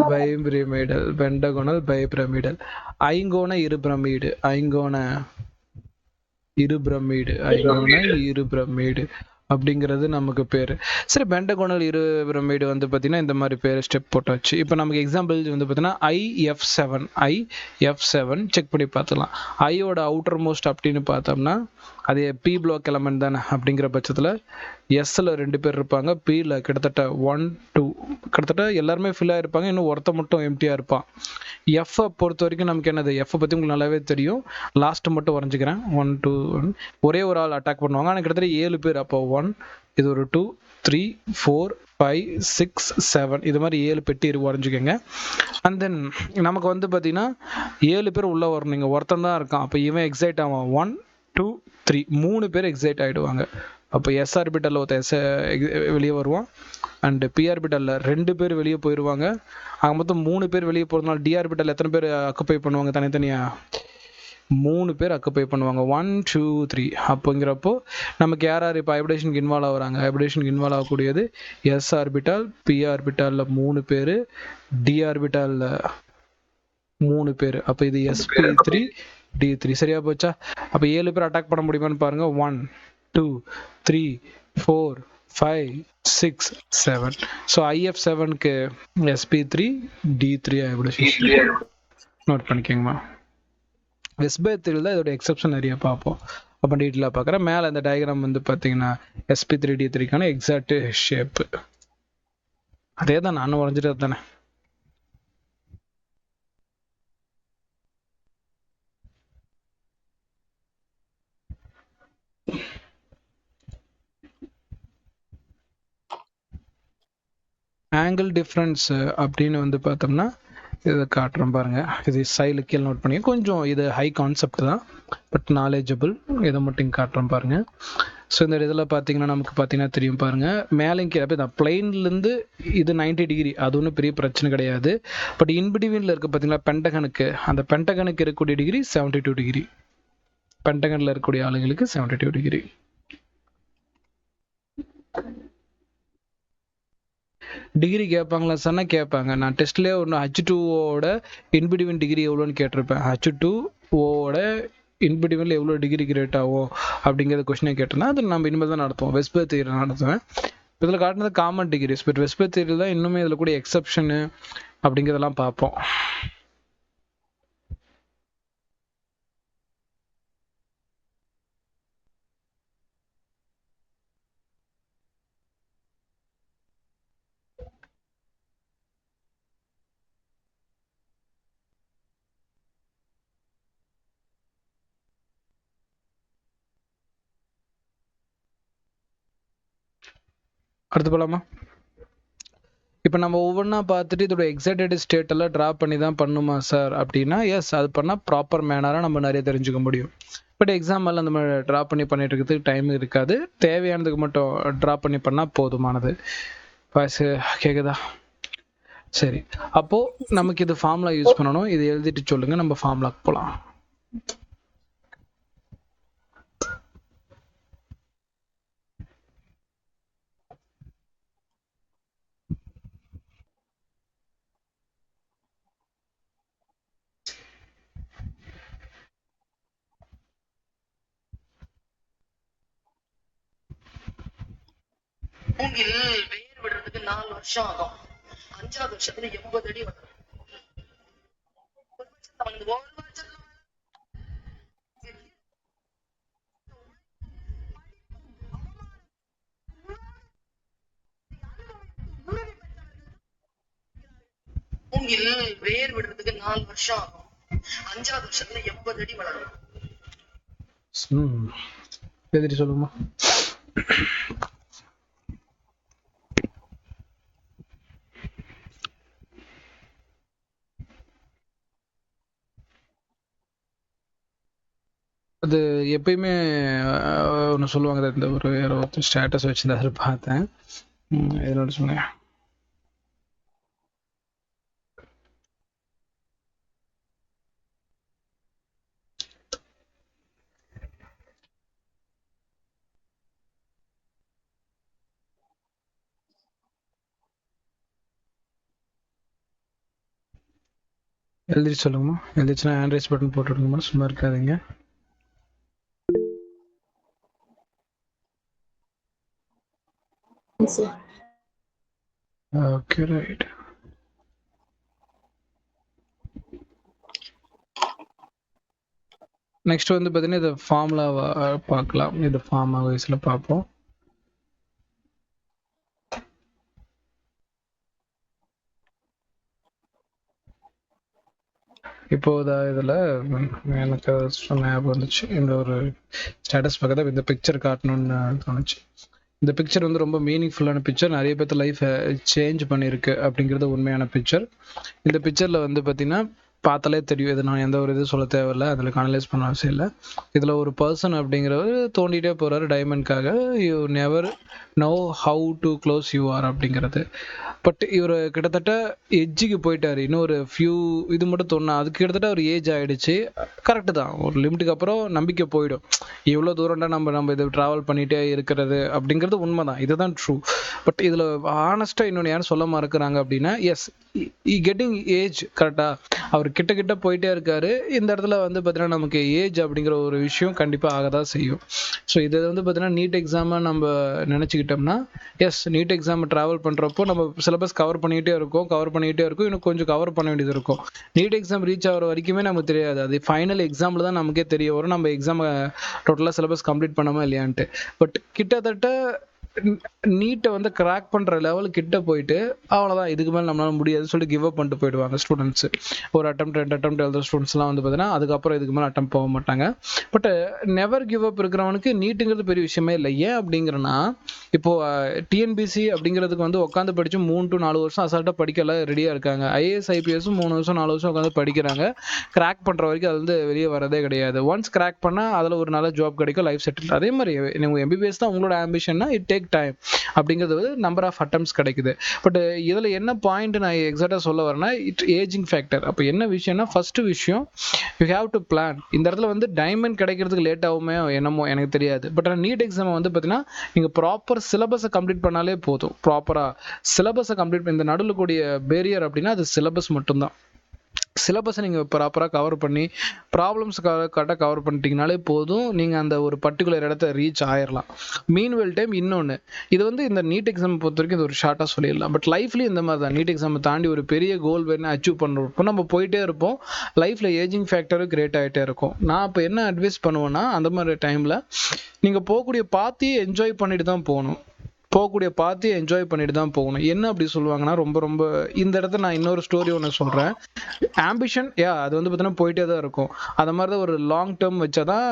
by pyramidal. ஐங்கோண இரு பிரமிடு அப்படிங்கிறது நமக்கு பேர். சரி, பென்டகோனல் இரு பிரமிடு வந்து பார்த்தீங்கன்னா இந்த மாதிரி பேர் ஸ்டெப் போட்டாச்சு. இப்போ நமக்கு எக்ஸாம்பிள் வந்து பார்த்தீங்கன்னா IF7 செக் பண்ணி பார்த்துக்கலாம். ஐயோட அவுட்டர் மோஸ்ட் அப்படின்னு பார்த்தோம்னா அது பி பிளாக் எலமெண்ட் தானே. அப்படிங்கிற பட்சத்தில் எஸ்ஸில் 2 பேர் இருப்பாங்க, பியில் கிட்டத்தட்ட 1 2 கிட்டத்தட்ட எல்லாருமே ஃபில்லாக இருப்பாங்க, இன்னும் ஒருத்த மட்டும் எம்டியாக இருப்பான். எஃப்ஐ பொறுத்த வரைக்கும் நமக்கு என்னது? எஃப்ஐ பற்றி உங்களுக்கு நல்லாவே தெரியும். லாஸ்ட்டு மட்டும் வரைஞ்சிக்கிறேன். 1 2 1 ஒரே ஒரு ஆள் அட்டாக் பண்ணுவாங்க, ஆனால் கிட்டத்தட்ட 7 பேர். அப்போ 1, இது ஒரு 2 3 4 5 6 7 இது மாதிரி 7 பெட்டி வரைஞ்சிக்கோங்க. அண்ட் தென் நமக்கு வந்து பார்த்தீங்கன்னா 7 பேர் உள்ளே வரணும். நீங்கள் ஒருத்தன் தான் இருக்கான், அப்போ இவன் எக்ஸைட் ஆவான். 1 2 3 3 பேர் எக்ஸைட் ஆகிடுவாங்க. அப்போ எஸ் ஆர்பிட்டலில் ஒருத்தன் வெளியே வருவான், அண்டு பி ஆர்பிட்டலில் 2 பேர் வெளியே போயிடுவாங்க. அங்கே மொத்தம் 3 பேர் வெளியே போகிறதுனால டி ஆர்பிட்டல் எத்தனை பேர் அக்குப்பை பண்ணுவாங்க? தனித்தனியாக 3 பேர் அக்குப்பை பண்ணுவாங்க. 1 2 3 அப்படிங்கிறப்போ நமக்கு யார் யார் இப்போ ஹைபிரிடேஷனுக்கு இன்வால்வ் ஆகுறாங்க? ஹைபிரிடேஷனுக்கு இன்வால்வ் ஆகக்கூடியது எஸ் ஆர்பிட்டால், பி ஆர்பிட்டாலில் 3 பேர், டி ஆர்பிட்டாலில் 3 பேர். அப்போ இது SP3D3 சரியா போச்சா? அப்போ 7 பேர் அட்டாக் பண்ண முடியுமான்னு பாருங்க. 1 2 3 4 5 6 7. ஸோ IF7க்கு SP3D3 ஹைபிரிடேஷன் நோட் பண்ணிக்கோங்கம்மா. வெஸ்பேத்தில் தான் இதோட எக்ஸப்ஷன் நிறைய பார்ப்போம், அப்போ டீட்டெயிலாக பார்க்குறேன். மேலே இந்த டயக்ராம் வந்து பார்த்தீங்கன்னா SP3D3க்கான எக்ஸாக்ட் ஷேப்பு அதே தான், நானும் வரைஞ்சிட்டு தானே. ஆங்கிள் டிஃப்ரென்ஸ் அப்படின்னு வந்து பார்த்தோம்னா இதை காட்டுறோம் பாருங்க. இது சைடில் கீழே நோட் பண்ணி கொஞ்சம் இது ஹை கான்செப்ட் தான், பட் நாலேஜபிள். இதை மட்டும் காட்டுறோம் பாருங்க. ஸோ இந்த இதில் பார்த்தீங்கன்னா நமக்கு பார்த்தீங்கன்னா தெரியும் பாருங்க, மேலேயும் கீழே இந்த பிளைன்லேருந்து இது 90 டிகிரி, அது ஒன்றும் பெரிய பிரச்சனை கிடையாது. பட் இன்பிட்வீனில் இருக்க பார்த்தீங்களா பென்டகனுக்கு, அந்த பென்டகனுக்கு இருக்கக்கூடிய டிகிரி 72 டிகிரி. பென்டகனில் இருக்கக்கூடிய ஆளுங்களுக்கு 72 டிகிரி. டிகிரி கேட்பாங்களா சொன்னா கேட்பாங்க. நான் டெஸ்ட்லேயே ஒன்று H2O இன்பிட்வீன் டிகிரி எவ்வளோன்னு கேட்டிருப்பேன். H2O இன்பிட்வீனில் எவ்வளோ டிகிரி கிரியேட் ஆகும் அப்படிங்கிறது கொஸ்டினை கேட்டேன்னா அது நம்ம இனிமேல் தான் நடத்துவோம். வெஸ்பர் தியரி நடத்துவேன். இதில் காட்டினது காமன் டிகிரிஸ், பட் வெஸ்பர் தியரியில் தான் இன்னுமே இதில் கூட எக்ஸப்ஷனு அப்படிங்கிறதெல்லாம் பார்ப்போம். அடுத்து போகலாமா? இப்போ நம்ம ஒவ்வொன்றா பார்த்துட்டு இதோட எக்ஸைட்டட் ஸ்டேட் எல்லாம் ட்ரா பண்ணி தான் பண்ணுமா சார் அப்படின்னா, எஸ், அது பண்ணால் ப்ராப்பர் மேனராக நம்ம நிறைய தெரிஞ்சுக்க முடியும். பட் எக்ஸாம்பிள் அந்த மாதிரி ட்ரா பண்ணி பண்ணிட்டு இருக்கிறதுக்கு டைம் இருக்காது. தேவையானதுக்கு மட்டும் ட்ரா பண்ணி பண்ணால் போதுமானது. வாய்ஸ் கேட்குதா? சரி, அப்போது நமக்கு இது ஃபார்முலா யூஸ் பண்ணணும். இது எழுதிட்டு சொல்லுங்கள், நம்ம ஃபார்முலாக்கு போகலாம். மூங்கில் வேர் விடுறதுக்கு 4 வருஷம் ஆகும். 5வது வருஷத்துல 80 அடி வளரும். மூங்கில் வேர் விடுறதுக்கு 4 வருஷம் ஆகும். 5வது வருஷத்துல 80 அடி வளரும். எழுதிட்டு சொல்லுமா. அது எப்பயுமே ஒன்று சொல்லுவாங்க, இந்த ஒரு ஒருத்தர் ஸ்டேட்டஸ் வச்சிருந்தாரு பார்த்தேன். இதனோட சொன்னேன். எழுதிட்டு சொல்லுங்கம்மா. எழுதிச்சுன்னா ஹேண்ட் ரைஸ் பட்டன் போட்டு விடுங்கம்மா, சும்மா இருக்காதீங்க. Okay, right. நெக்ஸ்ட் வந்து பார்த்தீங்கன்னா இது ஃபார்முலாவை பார்க்கலாம். இது ஃபார்முலா வைஸில் பார்ப்போம். இப்போ இதில் எனக்கு ஞாபகம் வந்துச்சு, இந்த ஒரு ஸ்டேட்டஸ் பார்க்க இந்த பிக்சர் காட்டணும்னு தோணுச்சு. இந்த பிக்சர் வந்து ரொம்ப மீனிங்ஃபுல்லான பிக்சர், நிறைய பேர்த்து லைஃப்பை சேஞ்ச் பண்ணியிருக்கு அப்படிங்கிறது உண்மையான பிக்சர். இந்த பிக்சரில் வந்து பார்த்தீங்கன்னா பார்த்தாலே தெரியும், இது நான் எந்த ஒரு இது சொல்ல தேவையில்லை, அதில் அனலைஸ் பண்ண அவசியம் இல்லை. இதில் ஒரு பர்சன் அப்படிங்கிறவர் தோண்டிகிட்டே போகிறாரு டைமண்ட்காக. You never know how to close you are அப்படிங்கிறது. பட் இவர் கிட்டத்தட்ட எட்ஜுக்கு போயிட்டார். இன்னும் ஒரு ஃபியூ இது மட்டும் தோணா, அதுக்கு கிட்டத்தட்ட ஒரு ஏஜ் ஆகிடுச்சு. கரெக்டு தான், ஒரு லிமிட்டுக்கு அப்புறம் நம்பிக்கை போயிடும். இவ்வளோ தூரம்டா நம்ம இது ட்ராவல் பண்ணிகிட்டே இருக்கிறது அப்படிங்கிறது உண்மை தான், இதுதான் ட்ரூ. பட் இதில் ஆனஸ்ட்டாக இன்னொன்று யாரும் சொல்ல மறக்கிறாங்க அப்படின்னா, எஸ், கெட்டிங் ஏஜ் கரெக்டாக அவர் கிட்ட போயிட்டே இருக்காரு. இந்த இடத்துல வந்து பார்த்தீங்கன்னா நமக்கு ஏஜ் அப்படிங்கிற ஒரு விஷயம் கண்டிப்பாக ஆக தான் செய்யும். ஸோ இது வந்து பார்த்தீங்கன்னா நீட் எக்ஸாமை நம்ம நினச்சிக்கிட்டோம்னா, எஸ், நீட் எக்ஸாம் ட்ராவல் பண்ணுறப்போ நம்ம சிலபஸ் கவர் பண்ணிகிட்டே இருக்கோம், இன்னும் கொஞ்சம் கவர் பண்ண வேண்டியது இருக்கும். நீட் எக்ஸாம் ரீச் ஆகிற வரைக்குமே நமக்கு தெரியாது, அது ஃபைனல் எக்ஸாமில் தான் நமக்கே தெரிய வரும் நம்ம எக்ஸாமை டோட்டலாக சிலபஸ் கம்ப்ளீட் பண்ணாமல் இல்லையான்ட்டு. பட் கிட்டத்தட்ட நீட்டை வந்து கிராக் பண்ற லெவல் கிட்ட போயிட்டு அவ்வளவுதான், இதுக்கு மேல நம்மளால முடியாதுன்னு சொல்லிட்டு கிவ் அப் பண்ணிட்டு போயிடுவாங்க ஸ்டூடெண்ட்ஸ். ஒரு அட்டம் 2 அட்டம் எழுதுற ஸ்டூடெண்ட்ஸ்லாம் வந்து பார்த்தீங்கன்னா அதுக்கப்புறம் இதுக்கு மேலே அட்டம் போக மாட்டாங்க. பட் நெவர் கிவ் அப் இருக்கிறவனுக்கு நீட்டுங்கிறது பெரிய விஷயமே இல்லை. ஏன் அப்படிங்கிறனா, இப்போ டிஎன்பிசி அப்படிங்கிறதுக்கு வந்து உட்காந்து படிச்சு 3 to 4 வருஷம் அசால்ட்டாக படிக்கலாம் ரெடியாக இருக்காங்க. ஐஏஎஸ் ஐபிஎஸும் 3 வருஷம் 4 வருஷம் உட்காந்து படிக்கிறாங்க. கிராக் பண்ணுற வரைக்கும் அது வந்து வெளியே வரதே கிடையாது. ஒன்ஸ் கிராக் பண்ணால் அதில் ஒரு நல்ல ஜாப் கிடைக்கும், லைஃப் செட்டில். அதே மாதிரி நீங்கள் எம்பிபிஎஸ் தான் உங்களோட ஆம்பிஷன்னா இட் டேக் டைம். அப்படிங்கிறது வந்து நம்பர் ஆஃப் அட்டம்ஸ் கிடைக்குது. பட் இதில் என்ன பாயிண்ட் நான் எக்ஸாக்டாக சொல்ல வரேன்னா, இட் ஏஜிங் ஃபேக்டர். அப்போ என்ன விஷயம்னா, ஃபர்ஸ்ட் விஷயம் யூ ஹேவ் டு பிளான். இந்த இடத்துல வந்து டைமண்ட் கிடைக்கிறதுக்கு லேட் ஆகுமே என்னமோ எனக்கு தெரியாது. பட் ஆனால் நீட் எக்ஸாம் வந்து பார்த்தீங்கன்னா நீங்கள் ப்ராப்பர் சிலபஸை கம்ப்ளீட் பண்ணாலே போதும். ப்ராப்பராக சிலபஸை கம்ப்ளீட் இந்த நடுவில் கூடிய பேரியர் அப்படின்னா அது சிலபஸ் மட்டும்தான். சிலபஸை நீங்கள் ப்ராப்பராக கவர் பண்ணி ப்ராப்ளம்ஸ் கரெக்டாக கவர் பண்ணிட்டீங்கனாலே போதும், நீங்கள் அந்த ஒரு பர்டிகுலர் இடத்த ரீச் ஆயிடலாம். மீன்வெல் டைம் இன்னொன்று, இது வந்து இந்த நீட் எக்ஸாம் பொறுத்த வரைக்கும் இது ஒரு ஷார்ட்டாக சொல்லிடலாம். பட் லைஃப்லேயும் இந்த மாதிரி தான். நீட் எக்ஸாமை தாண்டி ஒரு பெரிய கோல் வேணும் அச்சீவ் பண்ணுறப்போ நம்ம போயிட்டே இருப்போம். லைஃப்பில் ஏஜிங் ஃபேக்டரும் கிரியேட் ஆகிட்டே இருக்கும். நான் இப்போ என்ன அட்வைஸ் பண்ணுவேன்னா, அந்த மாதிரி டைமில் நீங்கள் போகக்கூடிய பாத்தையே என்ஜாய் பண்ணிட்டு தான் போகணும். என்ஜாய் பண்ணிட்டு தான் போகணும். என்ன அப்படி சொல்லுவாங்கன்னா, ரொம்ப ரொம்ப இந்த இடத்துல நான் இன்னொரு ஸ்டோரி ஒன்று சொல்கிறேன். ஆம்பிஷன் அது வந்து பார்த்தீங்கன்னா போயிட்டே தான் இருக்கும். அந்த மாதிரி தான் ஒரு லாங் டேர்ம் வச்சாதான்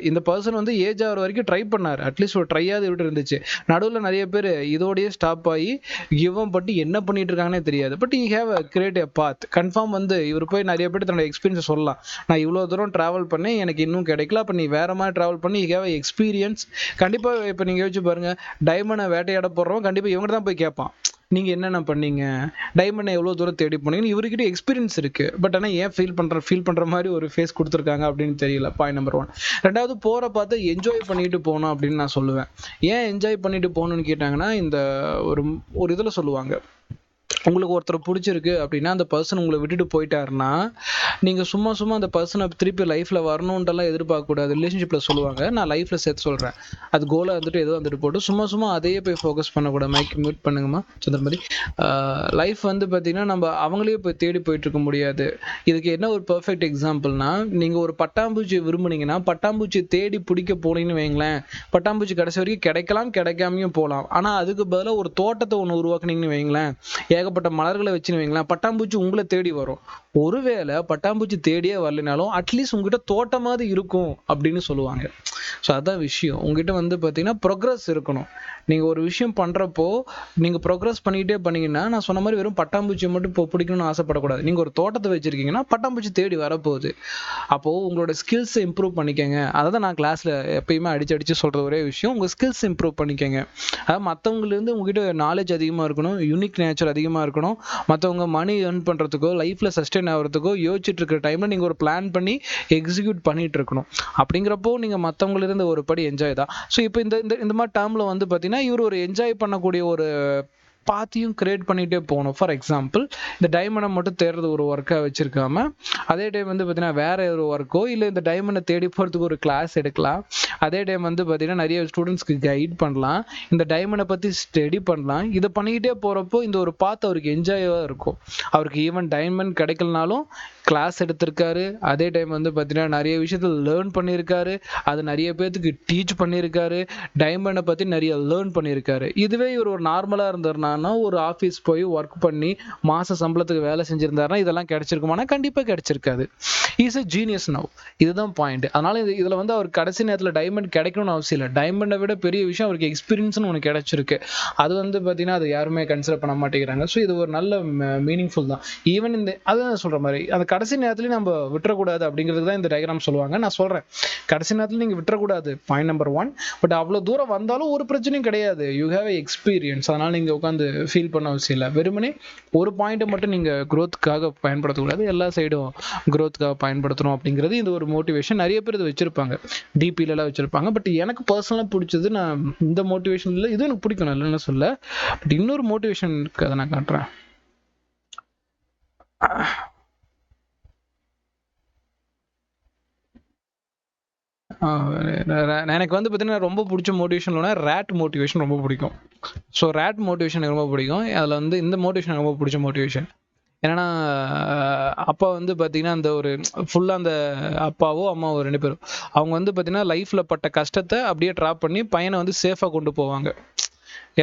இந்த பர்சன் வந்து ஏஜ் ஆகிற வரைக்கும் ட்ரை பண்ணார். அட்லீஸ்ட் ஒரு ட்ரையாவது விட்டு இருந்துச்சு. நடுவில் நிறைய பேர் இதோடய ஸ்டாப் ஆகி கிவ் பட்டு என்ன பண்ணிட்டு இருக்காங்கன்னே தெரியாது. But you have create a path. Confirm வந்து இவர் போய் நிறைய பேர் தன்னோட எக்ஸ்பீரியன்ஸை சொல்லலாம். நான் இவ்வளோ தூரம் ட்ராவல் பண்ணேன், எனக்கு இன்னும் கிடைக்கல. அப்போ நீ வேற மாதிரி ட்ராவல் பண்ணி யூ ஹேவ் எக்ஸ்பீரியன்ஸ். கண்டிப்பாக இப்போ நீங்கள் யோசிச்சு பாருங்க, டைமண்டை வேட்டையாட போடுறவங்க கண்டிப்பாக இவங்க தான் போய் கேட்பான், நீங்கள் என்னென்ன பண்ணீங்க, டைமண்டை எவ்வளோ தூரம் தேடி போனீங்கன்னு. இவர்கிட்ட எக்ஸ்பீரியன்ஸ் இருக்குது. பட் ஆனால் ஏன் ஃபீல் பண்ணுற மாதிரி ஒரு ஃபேஸ் கொடுத்துருக்காங்க அப்படின்னு தெரியல. Point number 1. ரெண்டாவது, போகிற பார்த்து என்ஜாய் பண்ணிட்டு போகணும் அப்படின்னு நான் சொல்லுவேன். ஏன் என்ஜாய் பண்ணிட்டு போகணுன்னு கேட்டாங்கன்னா, இந்த ஒரு இதில் சொல்லுவாங்க, உங்களுக்கு ஒருத்தர் பிடிச்சிருக்கு அப்படின்னா அந்த பர்சன் உங்களை விட்டுட்டு போயிட்டாருன்னா நீங்கள் சும்மா அந்த பர்சனை திருப்பி லைஃப்பில் வரணுன்ட்டெல்லாம் எதிர்பார்க்கக்கூடாது. ரிலேஷன்ஷிப்பில் சொல்லுவாங்க, நான் லைஃப்பில் சேர்த்து சொல்கிறேன். அது கோலாக வந்துட்டு ஏதோ வந்துட்டு போட்டு சும்மா அதையே போய் ஃபோக்கஸ் பண்ணக்கூடாது. மைக் மியூட் பண்ணுங்கம்மா சந்திரமதி. லைஃப் வந்து பார்த்தீங்கன்னா நம்ம அவங்களே போய் தேடி போயிட்டு இருக்க முடியாது. இதுக்கு என்ன ஒரு பர்ஃபெக்ட் எக்ஸாம்பிள்னா, நீங்கள் ஒரு பட்டாம்பூச்சி விரும்புனீங்கன்னா பட்டாம்பூச்சி தேடி பிடிக்க போனீங்கன்னு வைங்களேன், பட்டாம்பூச்சி கடைசி வரைக்கும் கிடைக்கலாம், கிடைக்காமையும் போகலாம். ஆனால் அதுக்கு பதிலாக ஒரு தோட்டத்தை ஒன்று உருவாக்குனீங்கன்னு வைங்களேன், ஏகப்பட்ட மலர்களை வச்சுன்னு வைங்களேன், பட்டாம்பூச்சி உங்களை தேடி வரும். ஒருவேளை பட்டாம்பூச்சி தேடியே வரலைனாலும் அட்லீஸ்ட் உங்ககிட்ட தோட்டமாவது இருக்கும் அப்படின்னு சொல்லுவாங்க. ஸோ அதான் விஷயம். உங்ககிட்ட வந்து பார்த்தீங்கன்னா ப்ரோக்ரஸ் இருக்கணும். நீங்கள் ஒரு விஷயம் பண்ணுறப்போ நீங்கள் ப்ரோக்ரஸ் பண்ணிக்கிட்டே பண்ணீங்கன்னா, நான் சொன்ன மாதிரி வெறும் பட்டாம்பூச்சியை மட்டும் இப்போ பிடிக்கணும்னு ஆசைப்படக்கூடாது. நீங்கள் ஒரு தோட்டத்தை வச்சுருக்கீங்கன்னா பட்டாம்பூச்சி தேடி வரப்போகுது. அப்போது உங்களோட ஸ்கில்ஸை இம்ப்ரூவ் பண்ணிக்கங்க. அதை தான் நான் கிளாஸில் எப்பயுமே அடித்து சொல்கிற ஒரே விஷயம், உங்கள் ஸ்கில்ஸ் இம்ப்ரூவ் பண்ணிக்கங்க. அதாவது மற்றவங்கலேருந்து உங்ககிட்ட நாலேஜ் அதிகமாக இருக்கணும், யூனிக் நேச்சர் அதிகமாக இருக்கணும். மற்றவங்க மணி ஏர்ன் பண்ணுறதுக்கோ லைஃப்பில் சஸ்டெயின் ஆகிறதுக்கோ யோசிச்சுட்டு இருக்கிற டைமில் நீங்கள் ஒரு பிளான் பண்ணி எக்ஸிக்யூட் பண்ணிட்டு இருக்கணும். அப்படிங்கிறப்போ நீங்கள் மற்றவங்களிருந்து ஒரு படி என்ஜாய் தான். ஸோ இப்போ இந்த மாதிரி டேர்மில் வந்து பார்த்தீங்கன்னா இவர் ஒரு என்ஜாய் பண்ணக்கூடிய ஒரு பாத்தியும் கிரியேட் பண்ணிகிட்டே போகணும். ஃபார் எக்ஸாம்பிள், இந்த டைமண்டை மட்டும் தேடுறது ஒரு ஒர்க்காக வச்சுருக்காம அதே டைம் வந்து பார்த்தீங்கன்னா வேறு ஒரு ஒர்க்கோ இல்லை இந்த டைமண்டை தேடி போகிறதுக்கு ஒரு கிளாஸ் எடுக்கலாம். அதே டைம் வந்து பார்த்தீங்கன்னா நிறைய ஸ்டூடெண்ட்ஸ்க்கு கைட் பண்ணலாம், இந்த டைமண்டை பற்றி ஸ்டடி பண்ணலாம். இதை பண்ணிக்கிட்டே போகிறப்போ இந்த ஒரு பாத்து அவருக்கு என்ஜாயாக இருக்கும். அவருக்கு ஈவன் டைமண்ட் கிடைக்கலனாலும் கிளாஸ் எடுத்திருக்காரு. அதே டைம் வந்து பார்த்தீங்கன்னா நிறைய விஷயத்தில் லேர்ன் பண்ணியிருக்காரு, அது நிறைய பேர்த்துக்கு டீச் பண்ணியிருக்காரு, டைமண்டை பற்றி நிறைய லேர்ன் பண்ணியிருக்காரு. இதுவே இவர் ஒரு நார்மலாக இருந்தாருனா, ஒரு ஆஃபீஸ் போய் ஒர்க் பண்ணி மாச சம்பளத்துக்கு வேலை செஞ்சிருந்தாருன்னா இதெல்லாம் கிடைச்சிருக்குமானா கண்டிப்பாக கிடைச்சிருக்காது. Is a genius now. இதுதான் பாயிண்ட். அதனால இதில் வந்து அவர் கடைசி நேரத்தில் டைமண்ட் கிடைக்கணும்னு அவசியம் இல்லை. டைமண்டை விட பெரிய விஷயம் அவருக்கு எக்ஸ்பீரியன்ஸ்னு ஒன்று கிடைச்சிருக்கு. அது வந்து பார்த்தீங்கன்னா அது யாருமே கன்சிடர் பண்ண மாட்டேங்கிறாங்க. ஸோ இது ஒரு நல்ல மீனிங்ஃபுல் தான். ஈவன் இந்த அதான் சொல்கிற மாதிரி அந்த கடைசி நேரத்துலையும் நம்ம விட்டுறக்கூடாது அப்படிங்கிறது தான் இந்த டயக்ராம் சொல்லுவாங்க. நான் சொல்கிறேன், கடைசி நேரத்தில் நீங்கள் விட்டுறக்கூடாது, பாயிண்ட் நம்பர் 1. பட் அவ்வளோ தூரம் வந்தாலும் ஒரு பிரச்சனையும் கிடையாது. You have experience. அதனால் நீங்கள் உட்காந்து ஃபீல் பண்ண அவசியம் இல்லை. வெறுமனே ஒரு பாயிண்ட்டை மட்டும் நீங்கள் க்ரோத்துக்காக பயன்படுத்தக்கூடாது, எல்லா சைடும் க்ரோத்துக்காக பயன்படுத்தணும் அப்படிங்கிறது இந்த ஒரு மோட்டிவேஷன். நிறைய பேர் இதை வச்சுருப்பாங்க, டிபிலெலாம் வச்சுருப்பாங்க. பட் எனக்கு பர்சனலாக பிடிச்சது, நான் இந்த மோட்டிவேஷன் இல்லை, இதுவும் எனக்கு பிடிக்கும், இல்லைன்னு சொல்ல. பட் இன்னொரு மோட்டிவேஷனுக்கு அதை நான் காட்டுறேன். எனக்கு வந்து பார்த்தீங்கன்னா ரொம்ப பிடிச்ச மோட்டிவேஷன்லாம் ரேட் மோட்டிவேஷன் ரொம்ப பிடிக்கும். ஸோ ரேட் மோட்டிவேஷன் ரொம்ப பிடிக்கும். அதில் வந்து இந்த மோட்டிவேஷன் ரொம்ப பிடிச்ச மோட்டிவேஷன் என்னன்னா, அப்பா வந்து பார்த்தீங்கன்னா அந்த ஒரு ஃபுல்லாக அந்த அப்பாவோ அம்மாவோ 2 பேரும் அவங்க வந்து பார்த்தீங்கன்னா லைஃப்பில் பட்ட கஷ்டத்தை அப்படியே ட்ராப் பண்ணி பையனை வந்து சேஃபாக கொண்டு போவாங்க.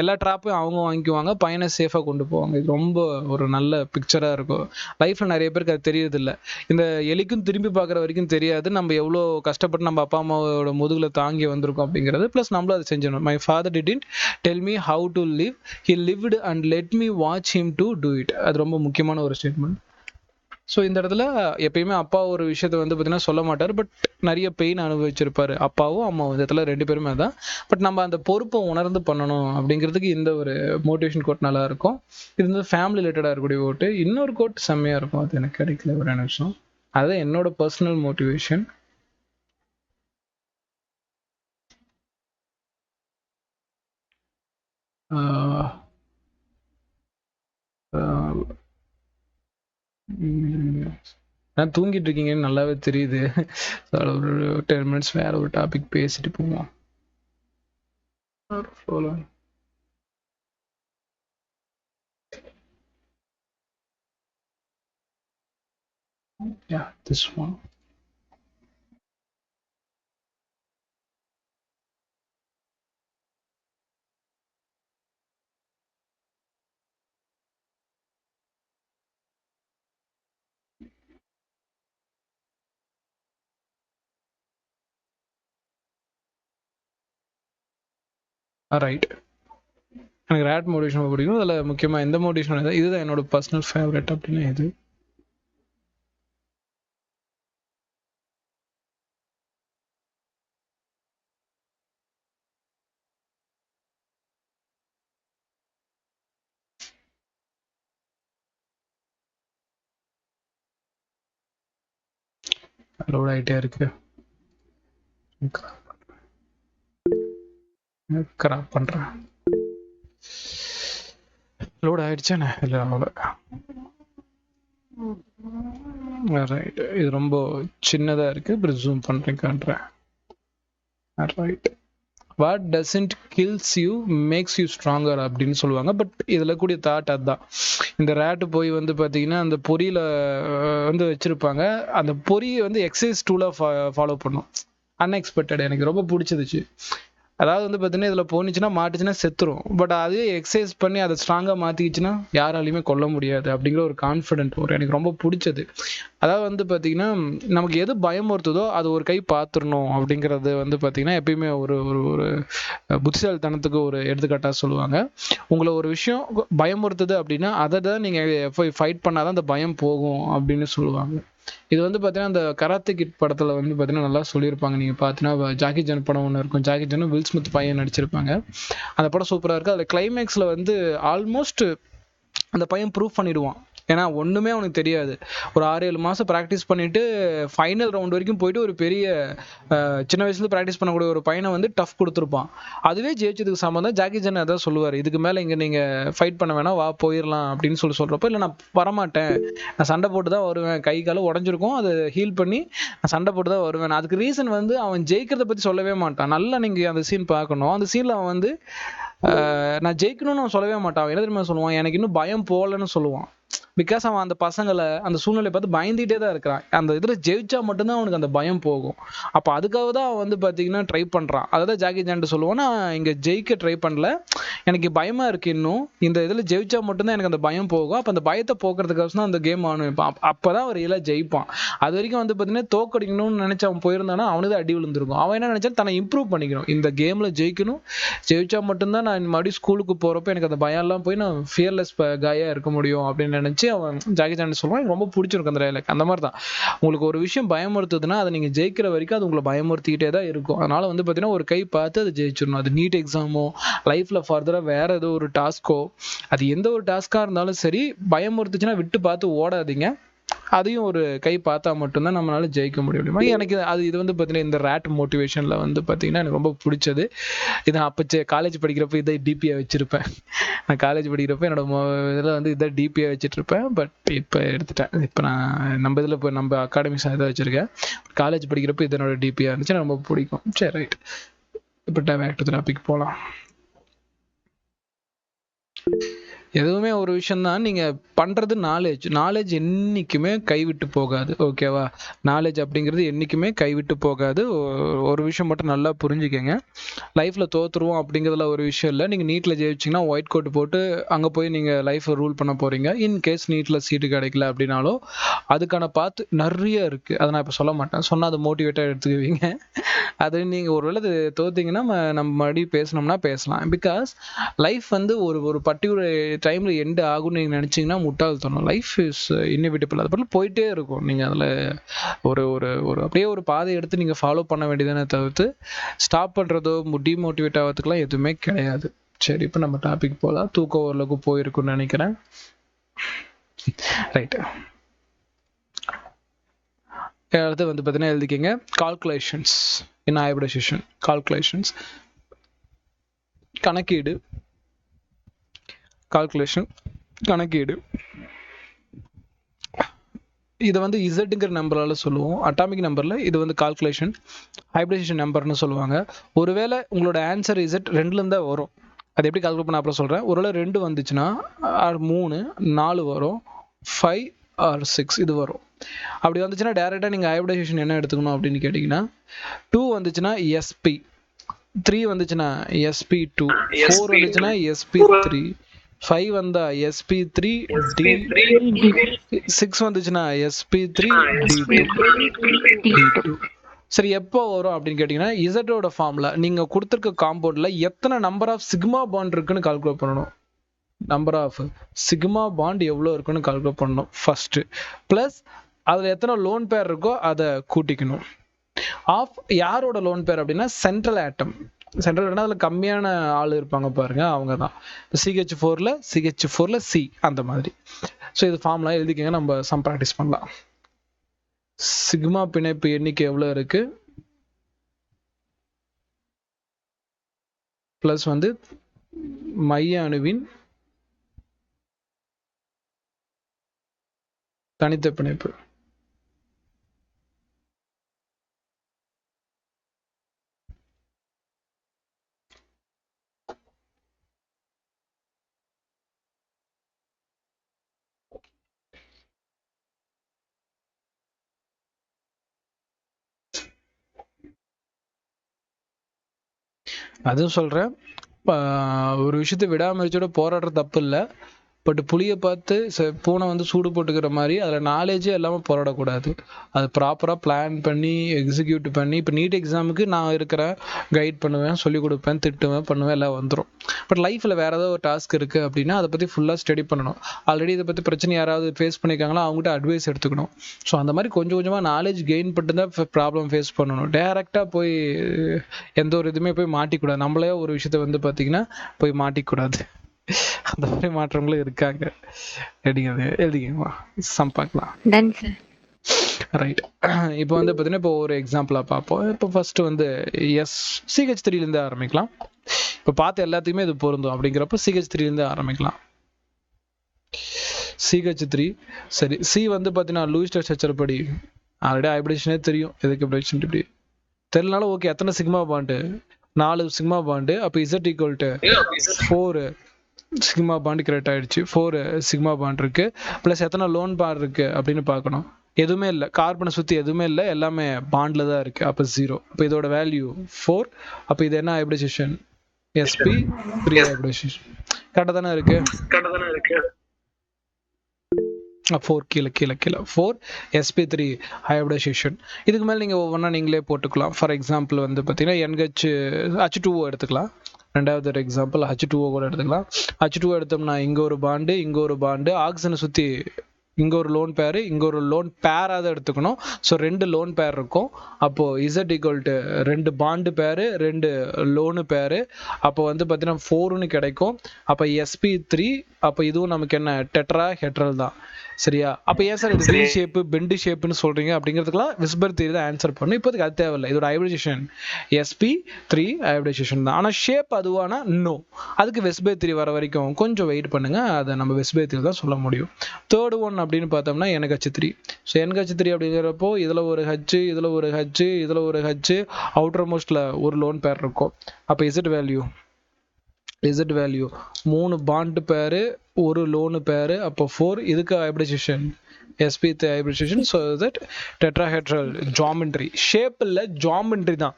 எல்லா ட்ராப்பையும் அவங்க வாங்கிக்குவாங்க, பையனை சேஃபாக கொண்டு போவாங்க. இது ரொம்ப ஒரு நல்ல பிக்சராக இருக்கும். லைஃப்பில் நிறைய பேருக்கு அது தெரியறதில்ல. இந்த எலிக்கும் திரும்பி பார்க்குற வரைக்கும் தெரியாது நம்ம எவ்வளோ கஷ்டப்பட்டு நம்ம அப்பா அம்மாவோட முதுகில் தாங்கி வந்திருக்கோம் அப்படிங்கிறது. ப்ளஸ் நம்மளும் அதை செஞ்சிடணும். My father didn't tell me how to live, he lived and let me watch him to do it. அது ரொம்ப முக்கியமான ஒரு ஸ்டேட்மெண்ட். ஸோ இந்த இடத்துல எப்பயுமே அப்பா ஒரு விஷயத்த வந்து பார்த்தீங்கன்னா சொல்ல மாட்டார், பட் நிறைய பெயின் அனுபவிச்சிருப்பாரு அப்பாவும் அம்மாவும். இந்த இடத்துல 2 பேருமே தான். பட் நம்ம அந்த பொறுப்பை உணர்ந்து பண்ணணும் அப்படிங்கிறதுக்கு இந்த ஒரு மோட்டிவேஷன் கோட் நல்லா இருக்கும். இது வந்து ஃபேமிலி ரிலேட்டடாக இருக்கக்கூடிய கோட்டு. இன்னொரு கோட் செம்மையாக இருக்கும், அது எனக்கு கிடைக்கல ஒரு நிமிஷம். அதுதான் என்னோட பர்சனல் மோட்டிவேஷன். நான் தூங்கிட்டு இருக்கீங்கன்னு நல்லாவே தெரியுது. ஒரு 10 மினிட்ஸ் வேற ஒரு டாபிக் பேசிட்டு போவோம். Yeah, this one. ரைட், எனக்கு ரேட் மோட்டிவேஷன் ரொம்ப பிடிக்கும். அதில் முக்கியமாக எந்த மோட்டிவேஷன் இதுதான் என்னோட பர்சனல் ஃபேவரட் அப்படின்னா இது. லோட் ஆகிட்டே இருக்கு. கிராப் பண்ணுறேன். லோட் ஆயிடுச்சேண்ணே? இல்லை அவ்வளோ. ரைட், இது ரொம்ப சின்னதாக இருக்குது. அப்புறம் ஜூம் பண்ணுறேன், காட்டுறேன். Right, what doesn't kills you makes you stronger அப்படின்னு சொல்லுவாங்க. பட் இதில் கூடிய தாட் அதுதான். இந்த ரேட்டு போய் வந்து பார்த்தீங்கன்னா அந்த பொரியில் வந்து வச்சுருப்பாங்க. அந்த பொரியை வந்து எக்ஸசைஸ் டூலாக ஃபாலோ பண்ணும். அன்எக்ஸ்பெக்டட், எனக்கு ரொம்ப பிடிச்சிருச்சு. அதாவது வந்து பார்த்தீங்கன்னா இதில் போனிச்சுன்னா மாட்டுச்சுன்னா செத்துரும். பட் அதே எக்ஸசைஸ் பண்ணி அதை ஸ்ட்ராங்காக மாற்றிக்கிச்சுன்னா யாராலையுமே கொல்ல முடியாது அப்படிங்கிற ஒரு கான்ஃபிடென்ட் ஒரு எனக்கு ரொம்ப பிடிச்சது. அதாவது வந்து பார்த்தீங்கன்னா நமக்கு எது பயமுறுத்துதோ அது ஒரு கை பார்த்துடணும் அப்படிங்கிறது வந்து பார்த்தீங்கன்னா எப்பயுமே ஒரு ஒரு ஒரு புத்திசாலித்தனத்துக்கு ஒரு எடுத்துக்காட்டாக சொல்லுவாங்க. உங்களை ஒரு விஷயம் பயமுறுத்துது அப்படின்னா அதை தான் நீங்கள் போய் ஃபைட் பண்ணாதான் அந்த பயம் போகும் அப்படின்னு சொல்லுவாங்க. இது வந்து பார்த்தீங்கன்னா அந்த கராத்தே கிட் படத்தில் வந்து பார்த்தீங்கன்னா நல்லா சொல்லியிருப்பாங்க. நீங்கள் பார்த்தீங்கன்னா ஜாக்கி ஜான் படம் ஒன்று இருக்கும். ஜாக்கி ஜானும் வில் ஸ்மித் பையன் நடிச்சிருப்பாங்க. அந்த படம் சூப்பராக இருக்குது. அதில் கிளைமேக்ஸில் வந்து ஆல்மோஸ்ட் அந்த பையன் ப்ரூவ் பண்ணிடுவான். ஏன்னா ஒன்றுமே அவனுக்கு தெரியாது. ஒரு 6-7 மாதம் ப்ராக்டிஸ் பண்ணிவிட்டு ஃபைனல் ரவுண்ட் வரைக்கும் போயிட்டு ஒரு பெரிய சின்ன வயசுலேருந்து ப்ராக்டிஸ் பண்ணக்கூடிய ஒரு பையனை வந்து டஃப் கொடுத்துருப்பான். அதுவே ஜெயிச்சதுக்கு சம்மந்தம் ஜாக்கி ஜான் அதான் சொல்லுவார், இதுக்கு மேலே இங்கே நீங்கள் ஃபைட் பண்ண வேணாம், வா போயிடலாம் அப்படின்னு சொல்கிறப்ப, இல்லை நான் வரமாட்டேன், நான் சண்டை போட்டு தான் வருவேன், கை காலம் உடஞ்சிருக்கும், அதை ஹீல் பண்ணி நான் சண்டை போட்டு தான் வருவேன். அதுக்கு ரீசன் வந்து அவன் ஜெயிக்கிறத பற்றி சொல்லவே மாட்டான். நல்லா நீங்கள் அந்த சீன் பார்க்கணும். அந்த சீனில் அவன் வந்து நான் ஜெயிக்கணும்னு அவன் சொல்லவே மாட்டான். அவன் என்ன தெரியுமா சொல்லுவான், எனக்கு இன்னும் பயம் போகலன்னு சொல்லுவான். பிகாஸ் அவன் அந்த பசங்களை அந்த சூழ்நிலை பார்த்து பயந்துகிட்டே தான் இருக்கிறான். அந்த இதில் ஜெயிச்சா மட்டும்தான் அவனுக்கு அந்த பயம் போகும். அப்போ அதுக்காக தான் அவன் வந்து பார்த்தீங்கன்னா ட்ரை பண்ணுறான். அதை தான் ஜாக்கி ஜான்ட்டு சொல்லுவான், நான் இங்கே ஜெயிக்க ட்ரை பண்ணல, எனக்கு பயமாக இருக்குது, இன்னும் இந்த இதில் ஜெயிச்சா மட்டும்தான் எனக்கு அந்த பயம் போகும். அப்போ அந்த பயத்தை போக்குறதுக்காக தான் அந்த கேம் ஆரம்பிப்பான். அப்போ தான் அவர் எல்லாம் ஜெயிப்பான். அது வரைக்கும் வந்து பார்த்தீங்கன்னா தோக்கடிக்கணும்னு நினச்சி அவன் போயிருந்தானா அவனுக்கு தான் அடி விழுந்திருக்கும். அவன் என்ன நினச்சா தன்னை இம்ப்ரூவ் பண்ணிக்கணும், இந்த கேமில் ஜெயிக்கணும், ஜெயிச்சா மட்டும்தான் நான் மறுபடியும் ஸ்கூலுக்கு போகிறப்ப எனக்கு அந்த பயம்லாம் போய் நான் ஃபியர்லெஸ் காயாக இருக்க முடியும் அப்படின்னு நினச்சி அவன் ஜாக்கி சான் சொல்லுவான். எனக்கு ரொம்ப பிடிச்சிருக்கும் அந்த டைலாக். அந்த மாதிரி தான் உங்களுக்கு ஒரு விஷயம் பயமுறுத்துதுன்னா அதை நீங்கள் ஜெயிக்கிற வரைக்கும் அது உங்களை பயமுறுத்திக்கிட்டே தான் இருக்கும். அதனால வந்து பார்த்தீங்கன்னா ஒரு கை பார்த்து அதை ஜெயிச்சிடணும். அது நீட் எக்ஸாமோ லைஃப்பில் ஃபர்தராக வேற ஏதோ ஒரு டாஸ்க்கோ, அது எந்த ஒரு டாஸ்க்காக இருந்தாலும் சரி, பயமுறுத்துச்சுன்னா விட்டு பார்த்து ஓடாதீங்க. அதையும் ஒரு கை பார்த்தா மட்டும்தான் நம்மளால ஜெயிக்க முடியும். எனக்கு இது வந்து பார்த்தீங்கன்னா இந்த ரேட் மோட்டிவேஷனில் வந்து பார்த்தீங்கன்னா எனக்கு ரொம்ப பிடிச்சது. இதை அப்போ காலேஜ் படிக்கிறப்ப இதை டிபியாக வச்சுருப்பேன். நான் காலேஜ் படிக்கிறப்ப என்னோட இதில் வந்து இதை டிபியாக வச்சுட்டு இருப்பேன். பட் இப்போ எடுத்துட்டேன். இப்போ நான் நம்ம இதில் இப்போ நம்ம அகாடமிக்ஸ் இதை வச்சுருக்கேன். காலேஜ் படிக்கிறப்ப இது என்னோட டிபியாக இருந்துச்சு, எனக்கு ரொம்ப பிடிக்கும். சரி, ரைட், இப்போ பேக் டு தி டாபிக் போகலாம். எதுவுமே ஒரு விஷயம் தான், நீங்க பண்றது நாலேஜ் என்னைக்குமே கைவிட்டு போகாது. ஓகேவா? நாலேஜ் அப்படிங்கிறது என்னைக்குமே கைவிட்டு போகாது. ஒரு விஷயம் மட்டும் நல்லா புரிஞ்சுக்கங்க. லைஃப்ல தோத்துருவோம் அப்படிங்கிறதுல ஒரு விஷயம் இல்லை. நீங்க நீட்ல ஜெயிச்சிங்கன்னா ஒயிட் கோட் போட்டு அங்க போய் நீங்க லைஃப் ரூல் பண்ண போறீங்க. இன் கேஸ் நீட்ல சீட்டு கிடைக்கல அப்படின்னாலும் அதுக்கான பாத்து நிறைய இருக்கு. அதை நான் இப்ப சொல்ல மாட்டேன். சொன்னா அதை மோட்டிவேட்டா எடுத்துக்குவீங்க. அது நீங்க ஒருவேளை தோத்தீங்கன்னா நம்ம மறுபடியும் பேசணும்னா பேசலாம். பிகாஸ் லைஃப் வந்து ஒரு ஒரு பர்டிகுலர் டைம்ல எண்ட் ஆகும்னு நீங்க நினைச்சீங்கன்னா முட்டாள்தனம். Life is inevitable. அது பாட்டுல போயிட்டே இருக்கும். நீங்க அதுல ஒரு ஒரு ஒரு அப்படியே ஒரு பாதை எடுத்து நீங்க ஃபாலோ பண்ண வேண்டியதானே தவிர்த்து ஸ்டாப் பண்றதோ டிமோட்டிவேட் ஆகிறதுக்குலாம் எதுவுமே கிடையாது. சரி, இப்போ நம்ம டாபிக் போகலாம். தூக்கம் ஓரளவுக்கு போயிருக்குன்னு நினைக்கிறேன். ரைட், அடுத்து வந்து பார்த்தீங்கன்னா எழுதிக்கிங்க கால்குலேஷன்ஸ் இன் ஹைபிரிடைசேஷன். கால்குலேஷன்ஸ் கணக்கீடு, கால்குலேஷன் கணக்கீடு. இதை வந்து இசட்டுங்கிற நம்பரால சொல்லுவோம். அட்டாமிக் நம்பர்ல இது வந்து கால்குலேஷன் ஹைபிரிடைசேஷன் நம்பர்னு சொல்லுவாங்க. ஒருவேளை உங்களோட ஆன்சர் இசட் 2ல இருந்தா வரும். அது எப்படி கால்குலேட் பண்ண அப்புறம் சொல்றேன். ஒருவேளை 2 வந்துச்சுன்னா 3 4 வரும், 5 ஆர் 6 இது வரும். அப்படி வந்துச்சுன்னா டைரக்டா நீங்க ஹைபிரிடைசேஷன் என்ன எடுத்துக்கணும் அப்படின்னு கேட்டீங்கன்னா 2 வந்துச்சுன்னா SP, 3 வந்துச்சுன்னா SP2, 4 வந்துச்சுன்னா SP3, 5 வந்தா SP3 D, 6 வந்துச்சுன்னா SP3 D2. சரி, எப்போ வரும் அப்படின்னு கேட்டீங்கன்னா இசட்டோட ஃபார்ம்ல நீங்க கொடுத்துருக்க காம்பவுண்ட்ல எத்தனை நம்பர் ஆஃப் சிக்மா பாண்ட் இருக்குன்னு கால்குலேட் பண்ணணும். நம்பர் ஆஃப் சிக்மா பாண்ட் எவ்வளோ இருக்குன்னு கால்குலேட் பண்ணணும் ஃபர்ஸ்ட். பிளஸ் அதுல எத்தனை லோன் பேர் இருக்கோ அதை கூட்டிக்கணும். ஆஃப் யாரோட லோன் பேர் அப்படின்னா சென்ட்ரல் ஆட்டம். சென்ட்ரல் ஆட்டம் அதில் கம்மியான ஆள் இருப்பாங்க பாருங்க, அவங்க தான். CH4ல C அந்த மாதிரி. ஸோ இது ஃபார்ம்லாம் எழுதிக்கங்க, நம்ம சம் ப்ராக்டிஸ் பண்ணலாம். சிக்மா பிணைப்பு எண்ணிக்கை எவ்வளோ இருக்கு பிளஸ் வந்து மைய அணுவின் தனித்த பிணைப்பு. அதுவும் சொல்றேன், ஒரு விஷயத்தை விடாமுயற்சியோட போராடுற தப்பு இல்லை. பட் புளியை பார்த்து பூனை வந்து சூடு போட்டுக்கிற மாதிரி அதில் நாலேஜே இல்லாமல் போராடக்கூடாது. அது ப்ராப்பராக பிளான் பண்ணி எக்ஸிக்யூட் பண்ணி, இப்போ நீட் எக்ஸாமுக்கு நான் இருக்கிறேன், கைட் பண்ணுவேன், சொல்லிக் கொடுப்பேன், திட்டுவேன், பண்ணுவேன், எல்லாம் வந்துடும். பட் லைஃப்பில் வேறு ஏதாவது ஒரு டாஸ்க் இருக்குது அப்படின்னா அதை பற்றி ஃபுல்லாக ஸ்டடி பண்ணணும். ஆல்ரெடி இதை பற்றி பிரச்சனை யாராவது ஃபேஸ் பண்ணியிருக்காங்களோ அவங்ககிட்ட அட்வைஸ் எடுத்துக்கணும். ஸோ அந்த மாதிரி கொஞ்சம் கொஞ்சமாக நாலேஜ் கெயின் பண்ணிட்டு தான் ப்ராப்ளம் ஃபேஸ் பண்ணணும். டேரெக்டாக போய் எந்த ஒரு இதுவுமே போய் மாட்டிக்கூடாது. நம்மளே ஒரு விஷயத்த வந்து பார்த்தீங்கன்னா போய் மாட்டிக்கூடாது. அந்த மாதிரி மாற்றங்களும் இருக்காங்க. எழுதிக்கமா சம் பார்க்கலாம். ரைட், இப்போ வந்து பார்த்தீங்கன்னா இப்போ ஒரு எக்ஸாம்பிளாக பார்ப்போம். இப்போ ஃபர்ஸ்ட் வந்து CH3லேருந்து ஆரம்பிக்கலாம். இப்போ பார்த்த எல்லாத்துக்குமே இது பொருந்தும் அப்படிங்கிறப்ப CH3லேருந்து ஆரம்பிக்கலாம். CH3 சரி. C வந்து பார்த்தீங்கன்னா லூயிஸ் ஸ்ட்ரக்சர் படி ஆல்ரெடி ஹைபிரிடேஷனே தெரியும். எதுக்கு ஹைபிரிடேஷன் இப்படி தெரியலனாலும் ஓகே. எத்தனை சிக்மா பாண்டு? 4 sigma bond. அப்போ Z = 4 சிக்மா பாண்ட் கிரியேட் ஆயிடுச்சு. 4 சிக்மா பாண்ட் இருக்கு. பிளஸ் எத்தனை லோன் பாண்ட் இருக்கு அப்படின்னு பார்க்கணும். எதுவுமே இல்லை, கார்பனை சுற்றி எதுவுமே இல்லை, எல்லாமே பாண்ட்ல தான் இருக்கு. அப்போ 0. அப்போ இதோட வேல்யூ 4. அப்போ இது என்ன ஹைபிரிடைசேஷன்? SP3 hybridisation. கரெக்டாக தானே இருக்கு? 4 கீழே 4 SP3 ஹைபிரிடைசேஷன். இதுக்கு மேலே நீங்கள் ஒவ்வொன்றா நீங்களே போட்டுக்கலாம். ஃபார் எக்ஸாம்பிள் வந்து பார்த்தீங்கன்னா H2O எடுத்துக்கலாம். ரெண்டாவது ஒரு எக்ஸாம்பிள் H2O கூட எடுத்துக்கலாம். H2O எடுத்தோம்னா இங்கே ஒரு பாண்டு, இங்கே ஒரு பாண்டு, ஆக்சிஜனை சுற்றி இங்கே ஒரு லோன் பேரு, இங்கே ஒரு லோன் பேராக தான் எடுத்துக்கணும். ஸோ 2 லோன் பேர் இருக்கும். அப்போது Z = 2 பாண்டு பேரு, 2 லோனு பேரு. அப்போ வந்து பார்த்தீங்கன்னா 4ன்னு கிடைக்கும். அப்போ SP3. அப்போ இதுவும் நமக்கு என்ன டெட்ரா ஹெட்ரல் தான். சரியா? அப்போ ஏன் சார் இது வி ஷேப்பு பெண்டு ஷேப்புன்னு சொல்றீங்க அப்படிங்கிறதுக்குலாம் விஸ்பர் தியரி தான் ஆன்சர் பண்ணும். இப்போதைக்கு அது தேவையில்லை. இதோட ஹைபிரிடைசேஷன் SP3 ஹைபிரிடைசேஷன் தான். ஆனால் ஷேப் அதுவானா நோ. அதுக்கு வெஸ்பர் தியரி வர வரைக்கும் கொஞ்சம் வெயிட் பண்ணுங்க. அதை நம்ம வெஸ்பர் தியரி தான் சொல்ல முடியும். தேர்ட் ஒன் அப்படின்னு பார்த்தோம்னா NH3. ஸோ NH3 அப்படிங்கிறப்போ இதில் ஒரு H, இதில் ஒரு H, இதில் ஒரு H, அவுட்டர் மோஸ்ட்ல ஒரு லோன் பேர் இருக்கும். அப்போ Z value Z value 3 bond பேரு, ஒரு லோனு பேரு, அப்போ 4. இதுக்கு hybridisation sp3 hybridisation. So that tetrahedral geometry. Shape இல்லை, ஜாமெண்ட்ரி தான்.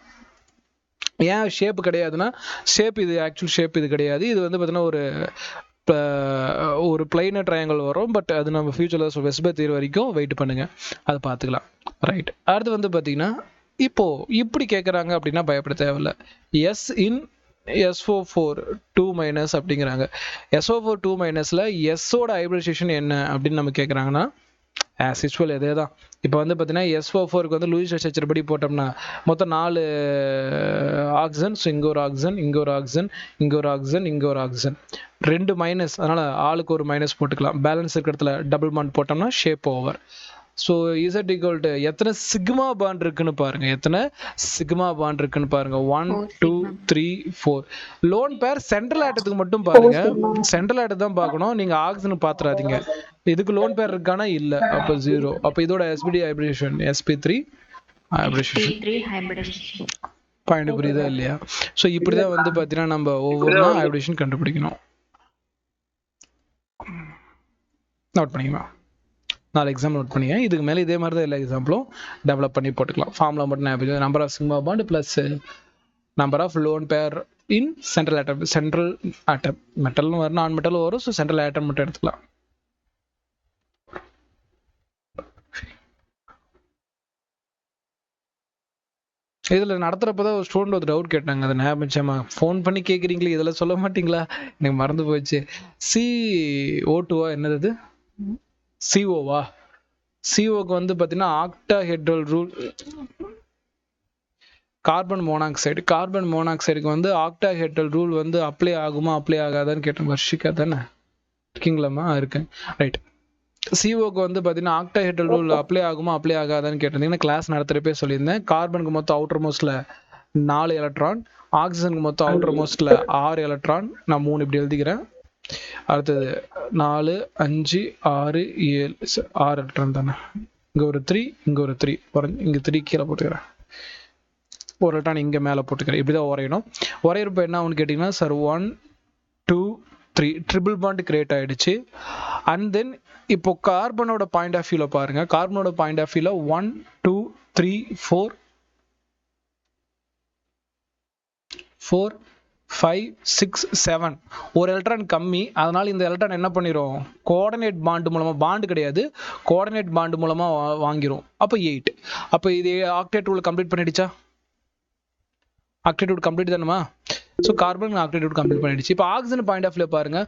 ஏன் ஷேப் கிடையாதுன்னா, ஷேப் இது ஆக்சுவல் ஷேப் இது கிடையாது. இது வந்து பார்த்தீங்கன்னா ஒரு பிளைனர் ட்ரையாங்கிள் வரும். பட் அது நம்ம ஃபியூச்சரில் வெஸ்பர் தியரி வரைக்கும் வெயிட் பண்ணுங்க, அதை பார்த்துக்கலாம். ரைட். அடுத்து வந்து பார்த்தீங்கன்னா இப்போ இப்படி கேட்குறாங்க அப்படின்னா பயப்பட தேவையில்ல. எஸ் இன் SO4 2- அப்படிங்கிறாங்க. SO4 2- எஸ்ஸோட ஹைபிரிடைசேஷன் என்ன அப்படின்னு நம்ம கேட்குறாங்கன்னா ஆஸ் யூஸ்வல் இதே தான். இப்போ வந்து பார்த்தீங்கன்னா SO4க்கு வந்து லூயிஸ் ஸ்ட்ரக்சர் படி போட்டோம்னா மொத்தம் 4 ஆக்சிஜன். ஸோ இங்கே ஒரு ஆக்சிஜன், இங்கே ஒரு ஆக்சிஜன், இங்கே ஒரு ஆக்சிஜன், இங்கே ஒரு ஆக்சிஜன், 2 மைனஸ். அதனால் ஆளுக்கு ஒரு மைனஸ் போட்டுக்கலாம். பேலன்ஸ் இருக்கிற இடத்துல டபுள் பாண்ட் போட்டோம்னா shape over. So Z equal to எத்தனை சிக்மா பாண்ட் இருக்குன்னு பாருங்க. எத்தனை சிக்மா பாண்ட் இருக்குன்னு பாருங்க. 1 2 3 4. லோன் பேர் சென்ட்ரல் ஆட்டத்துக்கு மட்டும் பாருங்க. சென்ட்ரல் ஆட்டத்தை தான் பார்க்கணும், நீங்க ஆக்சிஜன் பாத்துறாதீங்க. இதுக்கு லோன் பேர் இருக்கானா இல்ல, அப்ப 0. அப்ப இதோட sp3 hybridisation sp3 hybridisation. Point புரியுதா இல்லையா? ஸோ இப்படிதான் வந்து பாத்தீங்கன்னா நம்ம ஒவ்வொரு ஹைபிரிடேஷன் கண்டுபிடிக்கணும். நோட் பண்ணிக்கலாம். 4 எக்ஸாம்பிள் நோட் பண்ணிங்க. இதுக்கு மேலே இதே மாதிரி தான் எல்லா எக்ஸாம்பிளும் டெவலப் பண்ணி போட்டுக்கலாம். ஃபார்முலா மட்டும் number of sigma bond plus number of lone pair in central atom. Central ஆட்டம் மெட்டல்னு வரும், நான் மெட்டலும் வரும். ஸோ சென்ட்ரல் ஆட்டம் மட்டும் எடுத்துக்கலாம். இதில் நடத்துகிறப்ப ஒரு ஸ்டூடெண்ட் ஒரு டவுட் கேட்டாங்க, அதை ஞாபகமா ஃபோன் பண்ணி கேட்குறீங்களே, இதெல்லாம் சொல்ல மாட்டீங்களா? எனக்கு மறந்து போச்சு. CO2வா என்னது? சிஓவா? சிஓக்கு வந்து பார்த்தீங்கன்னா octahedral rule. Carbon monoxide. Carbon மோனாக்சைடுக்கு வந்து ஆக்டாஹெட்ரல் ரூல் வந்து அப்ளை ஆகுமா அப்ளை ஆகாதான்னு கேட்டேன். வர்ஷிக்கா தானே இருக்கீங்களாம்மா? இருக்கேன். ரைட். சிஓக்கு வந்து பார்த்தீங்கன்னா ஆக்டாஹெட்ரல் ரூல் அப்ளை ஆகுமா அப்ளை ஆகாதான்னு கேட்டிருந்தீங்கன்னா கிளாஸ் நடத்துகிறப்பே சொல்லியிருந்தேன். கார்பனுக்கு மொத்தம் அவுட்டர் மோஸ்ட்ல 4 எலக்ட்ரான், ஆக்சிஜனுக்கு மொத்தம் அவுட்டர் மோஸ்ட்ல 6 எலக்ட்ரான். நான் 3 இப்படி எழுதிக்கிறேன். அடுத்தது 4 5 6 7 6 எலக்ட்ரான் தானே. இங்கே ஒரு 3, இங்கே ஒரு 3, இங்கே 3 கீழே போட்டுக்கிறேன். ஒரு எலக்ட்ரான் இங்கே மேலே போட்டுக்கிறேன். இப்படி தான் உரையணும். உரையிறப்ப என்ன ஆகுன்னு கேட்டிங்கன்னா சார் 1 2 3 ட்ரிபிள் பாண்ட் கிரியேட் ஆகிடுச்சு. அண்ட் தென் இப்போ கார்பனோட பாயிண்ட் ஆஃப் வியூவில் பாருங்க. கார்பனோட பாயிண்ட் ஆஃப் வியூவில் 1 2 3 4 4 5 6 7 ஒரு எலக்ட்ரான் கம்மி. அதனால இந்த எலக்ட்ரான் என்ன பண்ணிரும், கோஆர்டினேட் பாண்ட் மூலமா, பாண்ட் கிடையாது கோஆர்டினேட் பாண்ட் மூலமா வாங்கிரும். அப்போ 8. அப்போ இது ஆக்டேட் ரூல் கம்ப்ளீட் பண்ணிடுச்சா? ஆக்டேட் ரூல் கம்ப்ளீட் தானேமா? So carbon octet rule complete பண்ணிடுச்சு. இப்போ ஆக்சிஜன் பாயிண்ட் ஆஃப் வியூ பாருங்க.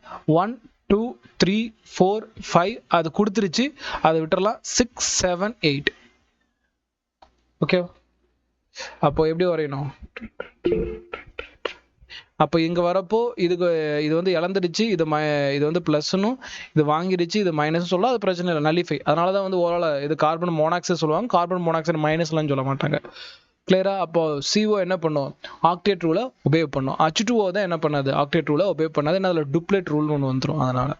1 2 3 4 5 அது கொடுத்துருச்சு. அதை விட்டுறலாம். 6 7 8. ஓகே. அப்போ எப்படி வரையணும்? அப்போ இங்க வரப்போ இது வந்து இழந்துடுச்சு, இது வந்து பிளஸ்னும், இது வாங்கிடுச்சு, இது மைனஸ் சொல்ல, அது பிரச்சனை இல்லை, நல்லிஃபை. அதனால தான் வந்து ஓவரால் இது கார்பன் மோனாக்சைடு சொல்லுவாங்க. கார்பன் மோனாக்சைடு மைனஸ்லாம் சொல்ல மாட்டாங்க. கிளியரா? அப்போ CO என்ன பண்ணும், ஆக்டேட் ரூலை ஒபே பண்ணும். H2O தான் என்ன பண்ணாது, ஆக்டேட் ரூலை ஒபே பண்ணாது. ஏன்னா அதில் டூப்ளேட் ரூல்னு ஒன்று வந்துடும். அதனால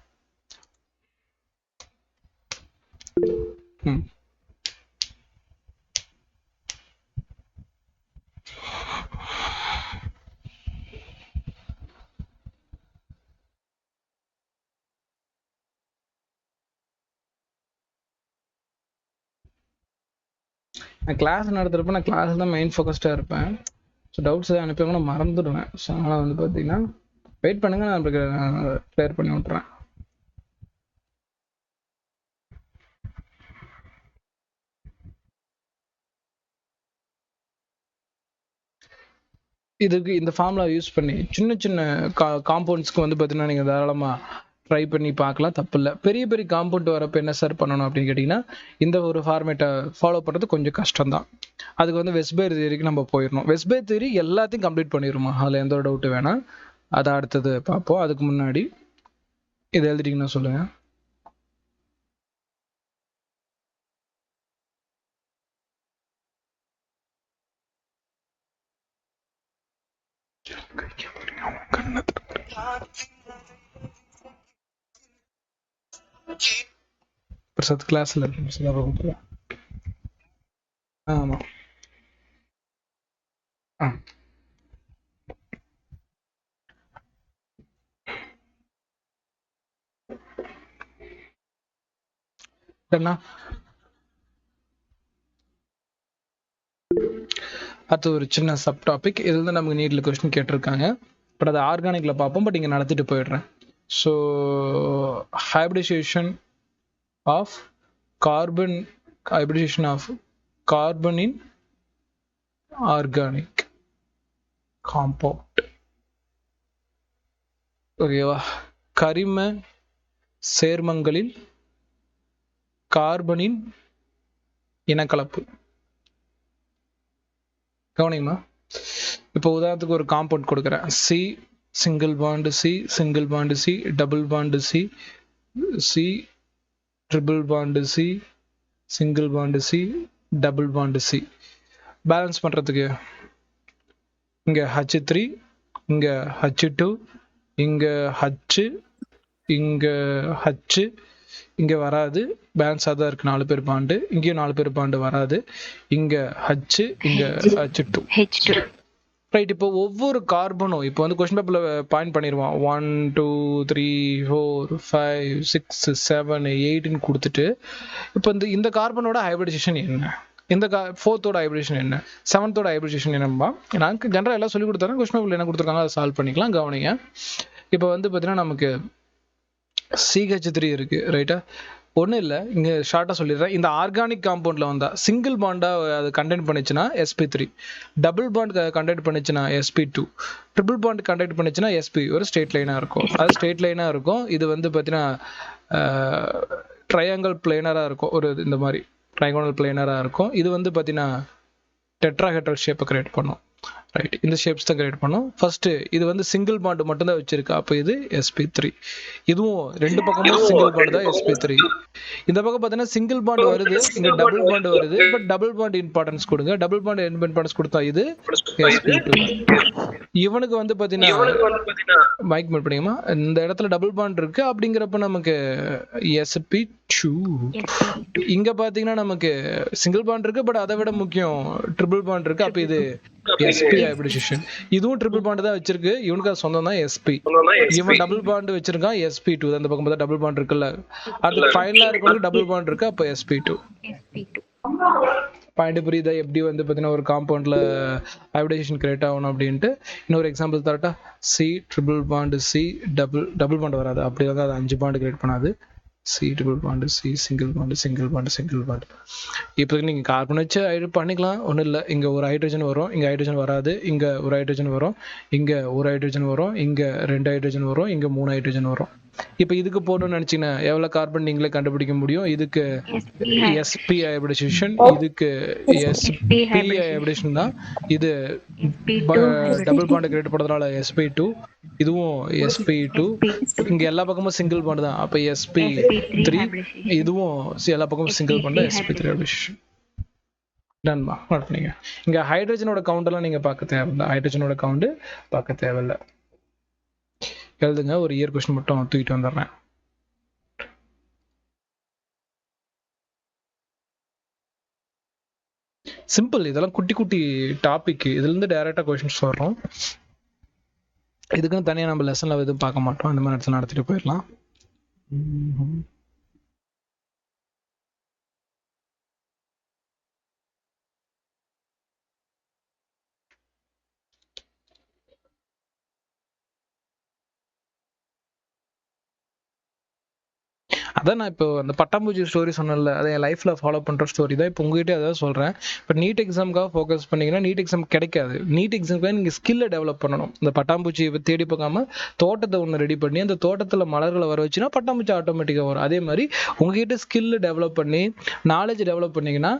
நான் கிளாஸ் நடத்துகிறப்ப நான் கிளாஸ் தான் மெயின் ஃபோக்கஸ்டாக இருப்பேன். ஸோ டவுட்ஸ் எதாவது அனுப்பிவாங்க, நான் மறந்துடுவேன். ஸோ அதனால் வந்து பார்த்தீங்கன்னா வெயிட் பண்ணுங்க, நான் கிளியர் பண்ணி விட்றேன். இதுக்கு இந்த ஃபார்முலா யூஸ் பண்ணி சின்ன சின்ன காம்பவுண்ட்ஸ்க்கு வந்து பார்த்தீங்கன்னா நீங்கள் தாராளமாக ட்ரை பண்ணி பார்க்கலாம், தப்பு இல்லை. பெரிய பெரிய காம்பவுண்ட் வரப்போ என்ன சார் பண்ணணும் அப்படின்னு கேட்டிங்கன்னா, இந்த ஒரு ஃபார்மேட்டை ஃபாலோ பண்ணுறது கொஞ்சம் கஷ்டம் தான். அதுக்கு வந்து வெஸ்பேர் தியரிக்கு நம்ம போயிடணும். வெஸ்பேர் தியரி எல்லாத்தையும் கம்ப்ளீட் பண்ணிடுமா, அதில் எந்த ஒரு டவுட்டு வேணாம். அதை அடுத்தது பார்ப்போம். அதுக்கு முன்னாடி இதை எழுதிட்டீங்கன்னா சொல்லுங்கள். பிரசாத் கிளாஸ்ல இருக்கு. ஆமா. என்ன அடுத்து ஒரு சின்ன சப் டாபிக், இது வந்து நமக்கு நீட்ல கொஸ்டின் கேட்டிருக்காங்க. பட் அது ஆர்கானிக்ல பார்ப்போம். பட் இங்க நடத்திட்டு போயிடுறேன். So hybridisation of carbon, hybridisation of carbon in organic compound. ஓகேவா? கரிம சேர்மங்களில் கார்பனின் இனக்கலப்பு. கவனிங்கம்மா, இப்போ உதாரணத்துக்கு ஒரு காம்பவுண்ட் கொடுக்குறேன். C single bond C, single bond C, double bond C, C triple bond C, single bond C, double bond C. Balance பண்ணுறதுக்கு இங்கே H3, இங்கே H2, இங்கே H, இங்கே H, இங்கே வராது, பேலன்ஸாக தான் இருக்குது 4 பேர் பாண்டு. இங்கேயும் 4 பேர் பாண்டு வராது. இங்கே H, இங்கே H2. ரைட். இப்போ ஒவ்வொரு கார்பனும் இப்போ வந்து கொஸ்டின் பேப்பரில் பாயிண்ட் பண்ணிடுவான். 1 2 3 4 5 6 7 8ன்னு கொடுத்துட்டு, இப்போ இந்த கார்பனோட ஹைபிரிடைசேஷன் என்ன, இந்த ஃபோர்த்தோட ஹைபிரிடேஷன் என்ன, செவன்த்தோட ஹைபிரிடேஷன் என்னம்பா. எனக்கு ஜென்ரலாக எல்லாம் சொல்லி கொடுத்தாங்க. கொஸ்டின் பேப்பரில் என்ன கொடுத்துருக்காங்க அதை சால்வ் பண்ணிக்கலாம். கவனிங்க. இப்போ வந்து பார்த்தீங்கன்னா நமக்கு CH3 இருக்கு. ரைட்டா? ஒன்றும் இல்லை, இங்கே ஷார்ட்டாக சொல்லிடுறேன். இந்த ஆர்கானிக் காம்பவுண்டில் வந்தால் சிங்கிள் பாண்டாக அது கண்டெக்ட் பண்ணிச்சுன்னா sp3, டபுள் பாண்ட் கண்டெக்ட் பண்ணிச்சுன்னா sp2, ட்ரிபிள் பாண்ட் கண்டெக்ட் பண்ணிச்சுன்னா sp. ஒரு ஸ்ட்ரெயிட் லைனாக இருக்கும். அது ஸ்ட்ரெயிட் லைனாக இருக்கும். இது வந்து பார்த்தீங்கன்னா ட்ரையாங்கிள் பிளேனராக இருக்கும். ஒரு இந்த மாதிரி ட்ரையாங்கிள் பிளேனராக இருக்கும். இது வந்து பார்த்தீங்கன்னா டெட்ராஹெட்ரல் ஷேப்பை கிரியேட் பண்ணும். ரைட், இந்த ஷேப்ஸ் தான் கிரியேட் பண்ணும். ஃபர்ஸ்ட் இது வந்து சிங்கிள் பாண்ட் மட்டும் தான் வச்சிருக்கு. அப்போ இது sp3. இதுவும் ரெண்டு பக்கமும் சிங்கிள் பாண்ட் தான் sp3. இந்த பக்கம் பார்த்தீங்கன்னா சிங்கிள் பாண்ட் வருது, இங்க டபுள் பாண்ட் வருது. பட் டபுள் பாண்ட் இம்பார்ட்டன்ஸ் கொடுங்க. டபுள் பாண்ட் இம்பார்ட்டன்ஸ் கொடுத்தா இது sp2. இவனுக்கு வந்து பார்த்தீங்கன்னா மைக் மியூட் பண்ணிங்கம்மா, இந்த இடத்துல டபுள் பாண்ட் இருக்கு. அப்படிங்கிறப்ப நமக்கு sp2. இங்க பாத்தீங்கன்னா நமக்கு சிங்கிள் பாண்ட் இருக்கு. பட் அதை விட முக்கியம் ட்ரிபிள் பாண்ட் இருக்கு. அப்ப இது sp ஹைபிரிடைசேஷன். இதுவும் ட்ரிபிள் பாண்ட் தான் வச்சிருக்கு. இவனுக்கு அது சொந்தம் தான் sp. இவன் டபுள் பாண்ட் வச்சிருக்கான் sp2. அந்த பக்கம் பார்த்தா டபுள் பாண்ட் இருக்குல்ல. அது ஃபைனலா இருக்கவங்களுக்கு டபுள் பாண்ட் இருக்கு. அப்ப sp2. பாயிண்ட் புரியுதா? எப்படி வந்து பார்த்தீங்கன்னா ஒரு காம்பவுண்ட்ல ஹைபிரிடைசேஷன் கிரியேட் ஆகணும் அப்படின்ட்டு. இன்னொரு எக்ஸாம்பிள் தரட்டா? C triple bond C, double bond வராது. அப்படி வந்து அது 5 பாண்ட் கிரியேட் பண்ணாது. C triple bond C, single bond single bond single bond. இப்போ நீங்கள் கார்பன் வச்சு பண்ணிக்கலாம், ஒன்றும் இல்லை. இங்கே ஒரு ஹைட்ரஜன் வரும், இங்கே ஹைட்ரஜன் வராது. இங்கே ஒரு ஹைட்ரஜன் வரும், இங்கே ஒரு ஹைட்ரஜன் வரும், இங்கே 2 ஹைட்ரஜன் வரும், இங்கே 3 ஹைட்ரஜன் வரும். இப்போ இதுக்கு போடணும்னு நினச்சிங்கன்னா எவ்வளோ கார்பன் நீங்களே கண்டுபிடிக்க முடியும். இதுக்கு sp ஹைபிரிடைசேஷன், இதுக்கு sp ஹைபிரிடைசேஷன் தான். இது டபுள் பாண்ட் கிரியேட் பண்ணுறதுனால sp2. இதுவும் sp2. இங்க எல்லா பக்கமும் சிங்கிள் பாண்ட் தான். அப்ப sp3. இதுவும் எல்லா பக்கமும் சிங்கிள் பாண்ட் sp3 ஹைபிரிடைசேஷன். டன்மா. நீங்க இங்க ஹைட்ரஜனோட கவுண்ட் எல்லாம் நீங்க பார்க்க தேவையில்லை. ஹைட்ரஜனோட கவுண்ட் பார்க்க தேவையில்லை. எழுதுங்க. ஒரு இயர் கொஸ்டின் மட்டும் தூக்கிட்டு வந்துடுறேன். சிம்பிள். இதெல்லாம் குட்டி குட்டி டாபிக். இதுல இருந்து டைரக்டா கொஸ்டின்ஸ் வரும். இதுக்குன்னு தனியாக நம்ம லெசன்ல எதுவும் பார்க்க மாட்டோம். அந்த மாதிரி இடத்துல நடத்திட்டு போயிடலாம். அதான் நான் இப்போ அந்த பட்டாம்பூச்சி ஸ்டோரி சொன்னேன்ல, அதை என் லைஃப்ல ஃபாலோ பண்ற ஸ்டோரி தான். இப்போ உங்ககிட்ட அதான் சொல்றேன். இப்போ நீட் எக்ஸாமுக்காக ஃபோக்கஸ் பண்ணீங்கன்னா நீட் எக்ஸாம் கிடைக்காது. நீட் எக்ஸாமுக்காக நீங்க ஸ்கில்லை டெவலப் பண்ணணும். இந்த பட்டாம்பூச்சியை தேடி போகாம தோட்டத்தை ஒன்று ரெடி பண்ணி அந்த தோட்டத்தில் மலர்களை வர வச்சுன்னா பட்டாம்பூச்சி ஆட்டோமேட்டிக்காக வரும். அதே மாதிரி உங்ககிட்ட ஸ்கில் டெவலப் பண்ணி நாலேஜ் டெவலப் பண்ணீங்கன்னா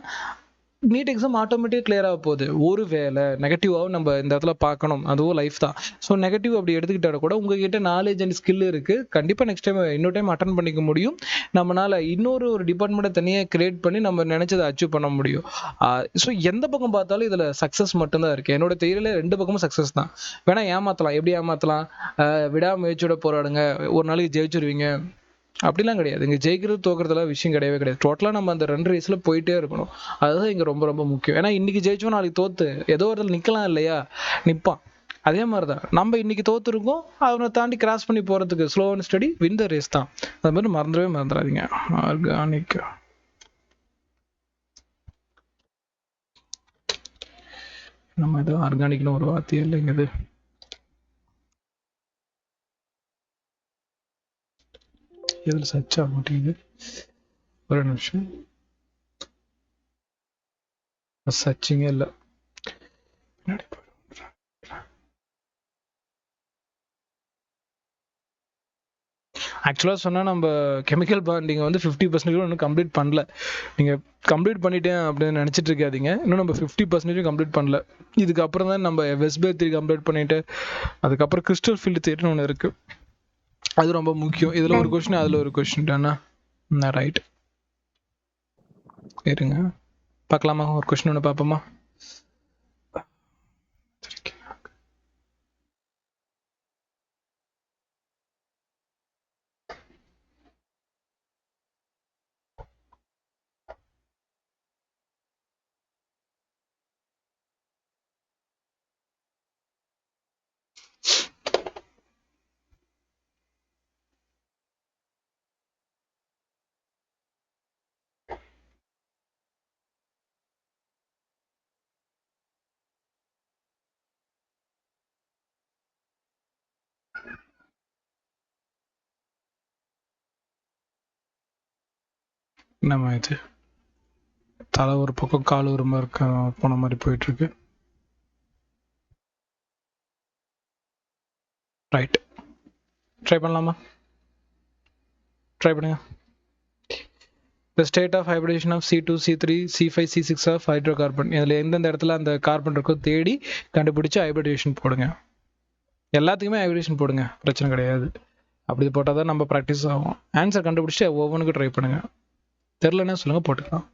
நீட் எக்ஸாம் ஆட்டோமேட்டிக்காக கிளியர் ஆக போகுது. ஒரு வேலை நெகட்டிவாகவும் நம்ம இந்த இடத்துல பார்க்கணும், அதுவும் லைஃப் தான். ஸோ நெகட்டிவ் அப்படி எடுத்துக்கிட்டா கூட உங்ககிட்ட நாலேஜ் அண்ட் ஸ்கில் இருக்கு. கண்டிப்பாக நெக்ஸ்ட் டைம் இன்னொரு டைம் அட்டன் பண்ணிக்க முடியும். நம்மளால இன்னொரு டிபார்ட்மெண்ட்டை தனியாக கிரியேட் பண்ணி நம்ம நினைச்சதை அச்சீவ் பண்ண முடியும். ஸோ எந்த பக்கம் பார்த்தாலும் இதில் சக்ஸஸ் மட்டும்தான் இருக்கு. என்னோட தெரியல 2 பக்கமும் சக்ஸஸ் தான். வேணா ஏமாத்தலாம். எப்படி ஏமாத்தலாம்? விடாமுயற்சியோட போராடுங்க, ஒரு நாளைக்கு ஜெயிச்சிருவீங்க அப்படிலாம் கிடையாது. இங்கே ஜெயிக்கிறது தோக்குறதுலாம் விஷயம் கிடையவே கிடையாது. டோட்டலாக நம்ம அந்த 2 ரேஸில் போயிட்டே இருக்கணும். அதுதான் இங்கே ரொம்ப ரொம்ப முக்கியம். ஏன்னா இன்னைக்கு ஜெயிச்சோம் நாளைக்கு தோத்து ஏதோ ஒரு இடத்துல நிற்கலாம் இல்லையா, நிற்பான். அதே மாதிரி தான் நம்ம இன்னைக்கு தோத்துருக்கோம், அவனை தாண்டி கிராஸ் பண்ணி போகிறதுக்கு slow and study win the race தான். அது மாதிரி மறந்துடவே மறந்துடாதீங்க. ஆர்கானிக் நம்ம ஏதோ ஆர்கானிக்னு ஒரு வார்த்தையே இல்லைங்க இது. இதில் சர்ச் ஆக மாட்டேங்குது. ஒரு நிமிஷம். சர்ச்சிங்கே இல்லை. ஆக்சுவலாக சொன்னால் நம்ம கெமிக்கல் பாண்டிங் வந்து 50% இன்னும் கம்ப்ளீட் பண்ணல. நீங்கள் கம்ப்ளீட் பண்ணிட்டேன் அப்படின்னு நினச்சிட்டு இருக்காதீங்க. இன்னும் நம்ம 50% கம்ப்ளீட் பண்ணல. இதுக்கப்புறம் தான் நம்ம வெஸ்பேர் தியரி கம்ப்ளீட் பண்ணிட்டு அதுக்கப்புறம் கிறிஸ்டல் ஃபீல்டு தியரின்னு ஒன்று இருக்குது. அது ரொம்ப முக்கியம். இதில் ஒரு கொஸ்டின் அதில் ஒரு கொஸ்டின் தானே. ரைட், இருங்க பார்க்கலாமா? ஒரு கொஸ்டின் ஒன்று பார்ப்போமா? நம்ம இது தலை ஒரு பக்கம் கால் ஒரு மாதிரி போன மாதிரி போயிட்டு இருக்கு. ரைட், ட்ரை பண்ணலாமா? ட்ரை பண்ணுங்க. The state of hybridization of C2, C3, C5, C6 of hydrocarbon. இதில் எந்தெந்த இடத்துல அந்த கார்பன் இருக்கோ தேடி கண்டுபிடிச்சி ஹைபிரிடேஷன் போடுங்க. எல்லாத்துக்குமே ஹைபிரிடேஷன் போடுங்க, பிரச்சனை கிடையாது. அப்படி போட்டால் தான் நம்ம ப்ராக்டிஸ் ஆகும். ஆன்சர் கண்டுபிடிச்சி ஒவ்வொன்றுக்கும் ட்ரை பண்ணுங்க. தெரிலன்னா சொல்லுங்கள், போட்டுக்கலாம்.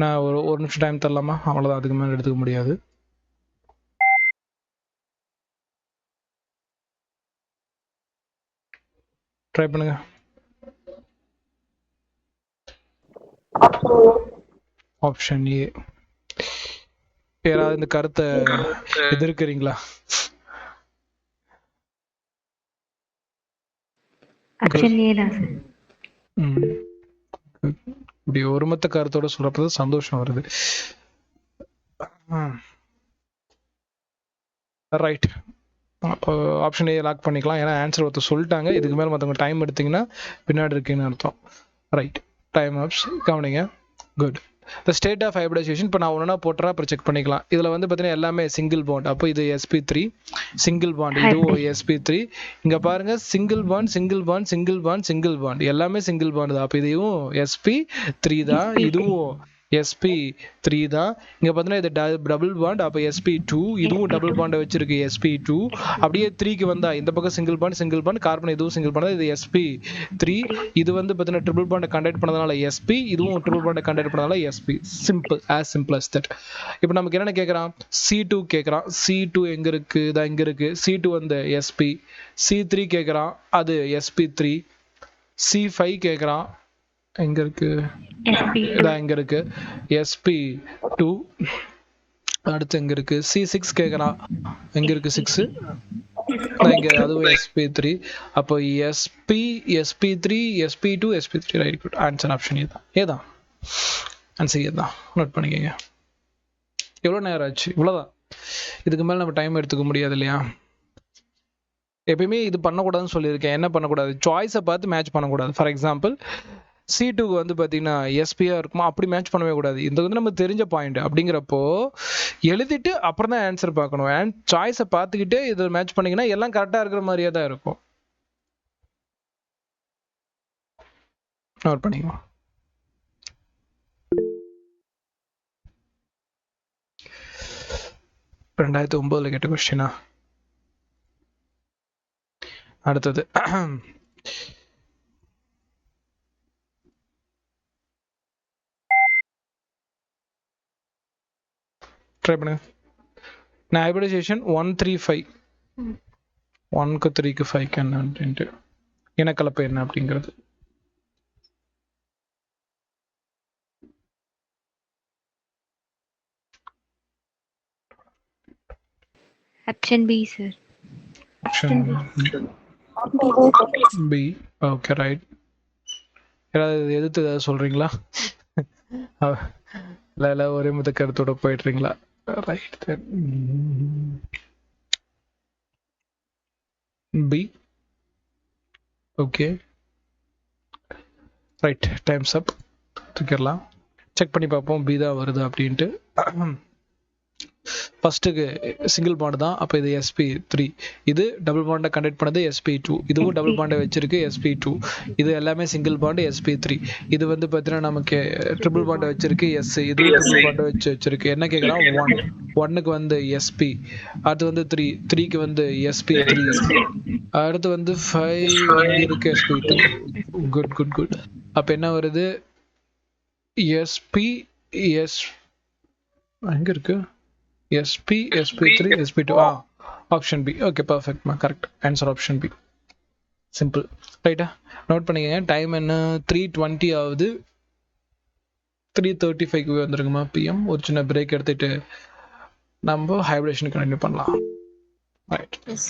நான் ஒரு நிமிஷம் டைம் தரலாமா? அவ்வளோதான், அதுக்கு மேலே எடுத்துக்க முடியாது. ட்ரை பண்ணுங்க. Option A. யாராவது இந்த கருத்தை எதிர்க்கிறீங்களா? இப்படி ஒருமொத்த கருத்தோட சொல்றப்ப சந்தோஷம் வருது. ரைட், அப்போ ஆப்ஷன் ஏ லாக் பண்ணிக்கலாம். ஏன்னா ஆன்சர் ஒருத்தர் சொல்லிட்டாங்க. இதுக்கு மேலே மற்றவங்க டைம் எடுத்தீங்கன்னா பின்னாடி இருக்குன்னு அர்த்தம். ரைட், டைம் ஆப்ஸ் கவனிங்க. Good. The state of hybridisation. இப்போ நான் ஒன்றா போட்டுறா அப்புறம் செக் பண்ணிக்கலாம். இதில் வந்து பார்த்தீங்கன்னா எல்லாமே சிங்கிள் பாண்ட். அப்போ இது sp3 சிங்கிள் பாண்ட், இதுவும் sp3. இங்கே பாருங்க, single bond single bond single bond single bond, எல்லாமே சிங்கிள் பாண்ட் தான். அப்போ இதுவும் sp3 தான், இதுவும் sp3 தான். இங்க பார்த்தீங்கன்னா இது டபுள் பாண்ட், அப்போ sp2. இதுவும் டபுள் பாண்டை வச்சிருக்கு, sp2. அப்படியே 3க்கு வந்தா இந்த பக்கம் சிங்கிள் பாண்ட் கார்பன், இதுவும் சிங்கிள் பாண்ட், இது sp3. இது வந்து பார்த்தீங்கன்னா ட்ரிபிள் பாண்டை கண்டக்ட் பண்ணதுனால sp, இதுவும் ட்ரிபிள் பாண்டை கண்டக்ட் பண்ணதுனால sp. Simple, as simple as that. இப்போ நமக்கு என்னென்ன கேட்குறான்? c2 கேட்குறான். c2 எங்க இருக்கு? இதான் இங்க இருக்கு. c2 வந்து sp. c3 கேட்குறான், அது sp3. c5 கேட்குறான், எங்க இருக்கு? இதான் இங்க இருக்கு, sp2. அடுத்து எங்க இருக்கு? c6 கேக்குறான், எங்க இருக்கு 6? இங்க, அதுவும் sp3. அப்போ sp, sp3, sp2, sp3. Right, good. Answer option ஏதான் ஆன்சர் ஏதான். நோட் பண்ணிக்கங்க. எவ்வளவு நேரம் ஆச்சு? இவ்வளவுதான். இதுக்கு மேல நம்ம டைம் எடுத்துக்க முடியாது இல்லையா? எப்பயுமே இது பண்ணக்கூடாதுன்னு சொல்லியிருக்கேன். என்ன பண்ணக்கூடாது? சாய்ஸை பார்த்து மேட்ச் பண்ணக்கூடாது. ஃபார் எக்ஸாம்பிள் C2க்கு வந்து பார்த்தீங்கன்னா எஸ்பியா இருக்குமா, அப்படி மேட்ச் பண்ணவே கூடாது. இது வந்து நம்ம தெரிஞ்ச பாயிண்ட். அப்படிங்கிறப்போ எழுதிட்டு அப்புறம் தான் ஆன்சர் பார்க்கணும். அண்ட் சாய்ஸை பார்த்துக்கிட்டே இதை மேட்ச் பண்ணிங்கன்னா எல்லாம் கரெக்டாக இருக்கிற மாதிரியே தான் இருக்கும். நோட் பண்ணிக்கோ. ரெண்டாயிரத்தி 2009 கேட்ட கொஸ்டினா? அடுத்தது ட்ரை பண்ணுங்க. நான் ஹைபிரிடைசேஷன் 135 1க்கு 3க்கு 5க்கு என்ன அப்படின்ட்டு இனக்கலப்பு என்ன அப்படிங்கிறது. Option B sir. Option B. Okay, right. யாராவது எதிர்த்து ஏதாவது சொல்றீங்களா? இல்ல ஒரே முத கருத்தோட போயிடுறீங்களா? Right B. Okay right, times up. தூக்கிடலாம். செக் பண்ணி பார்ப்போம் பி தான் வருது அப்படின்ட்டு. ஃபர்ஸ்ட்டுக்கு சிங்கிள் பாண்ட் தான், அப்போ இது sp3. இது டபுள் பாண்டை கண்டக்ட் பண்ணது sp2. இதுவும் டபுள் பாண்டை வச்சிருக்கு sp2. இது எல்லாமே சிங்கிள் பாண்டு sp3. இது வந்து பார்த்தீங்கன்னா நமக்கு ட்ரிபிள் பாண்டை வச்சிருக்கு s. இதுவும் ட்ரிபிள் பாண்டை வச்சிருக்கு. என்ன கேட்குறான்? 1. 1க்கு வந்து sp, அடுத்து வந்து 3. 3க்கு வந்து sp3, அடுத்து வந்து 5 இங்கே இருக்கு sp2. Good good good. அப்போ என்ன வருது? sp s எங்க இருக்கு? sp sp3 sp2. Option B. Okay பர்ஃபெக்ட்மா, correct answer option B. Simple. ரைட்டா, நோட் பண்ணிக்கங்க. டைம் என்ன? 3:20 ஆகுது. 3:35க்கு வந்துருங்கம்மா பிஎம். ஒரு சின்ன பிரேக் எடுத்துட்டு நம்ம ஹைப்ரேஷன் கண்டினியூ பண்ணலாம். ரைட். Yes.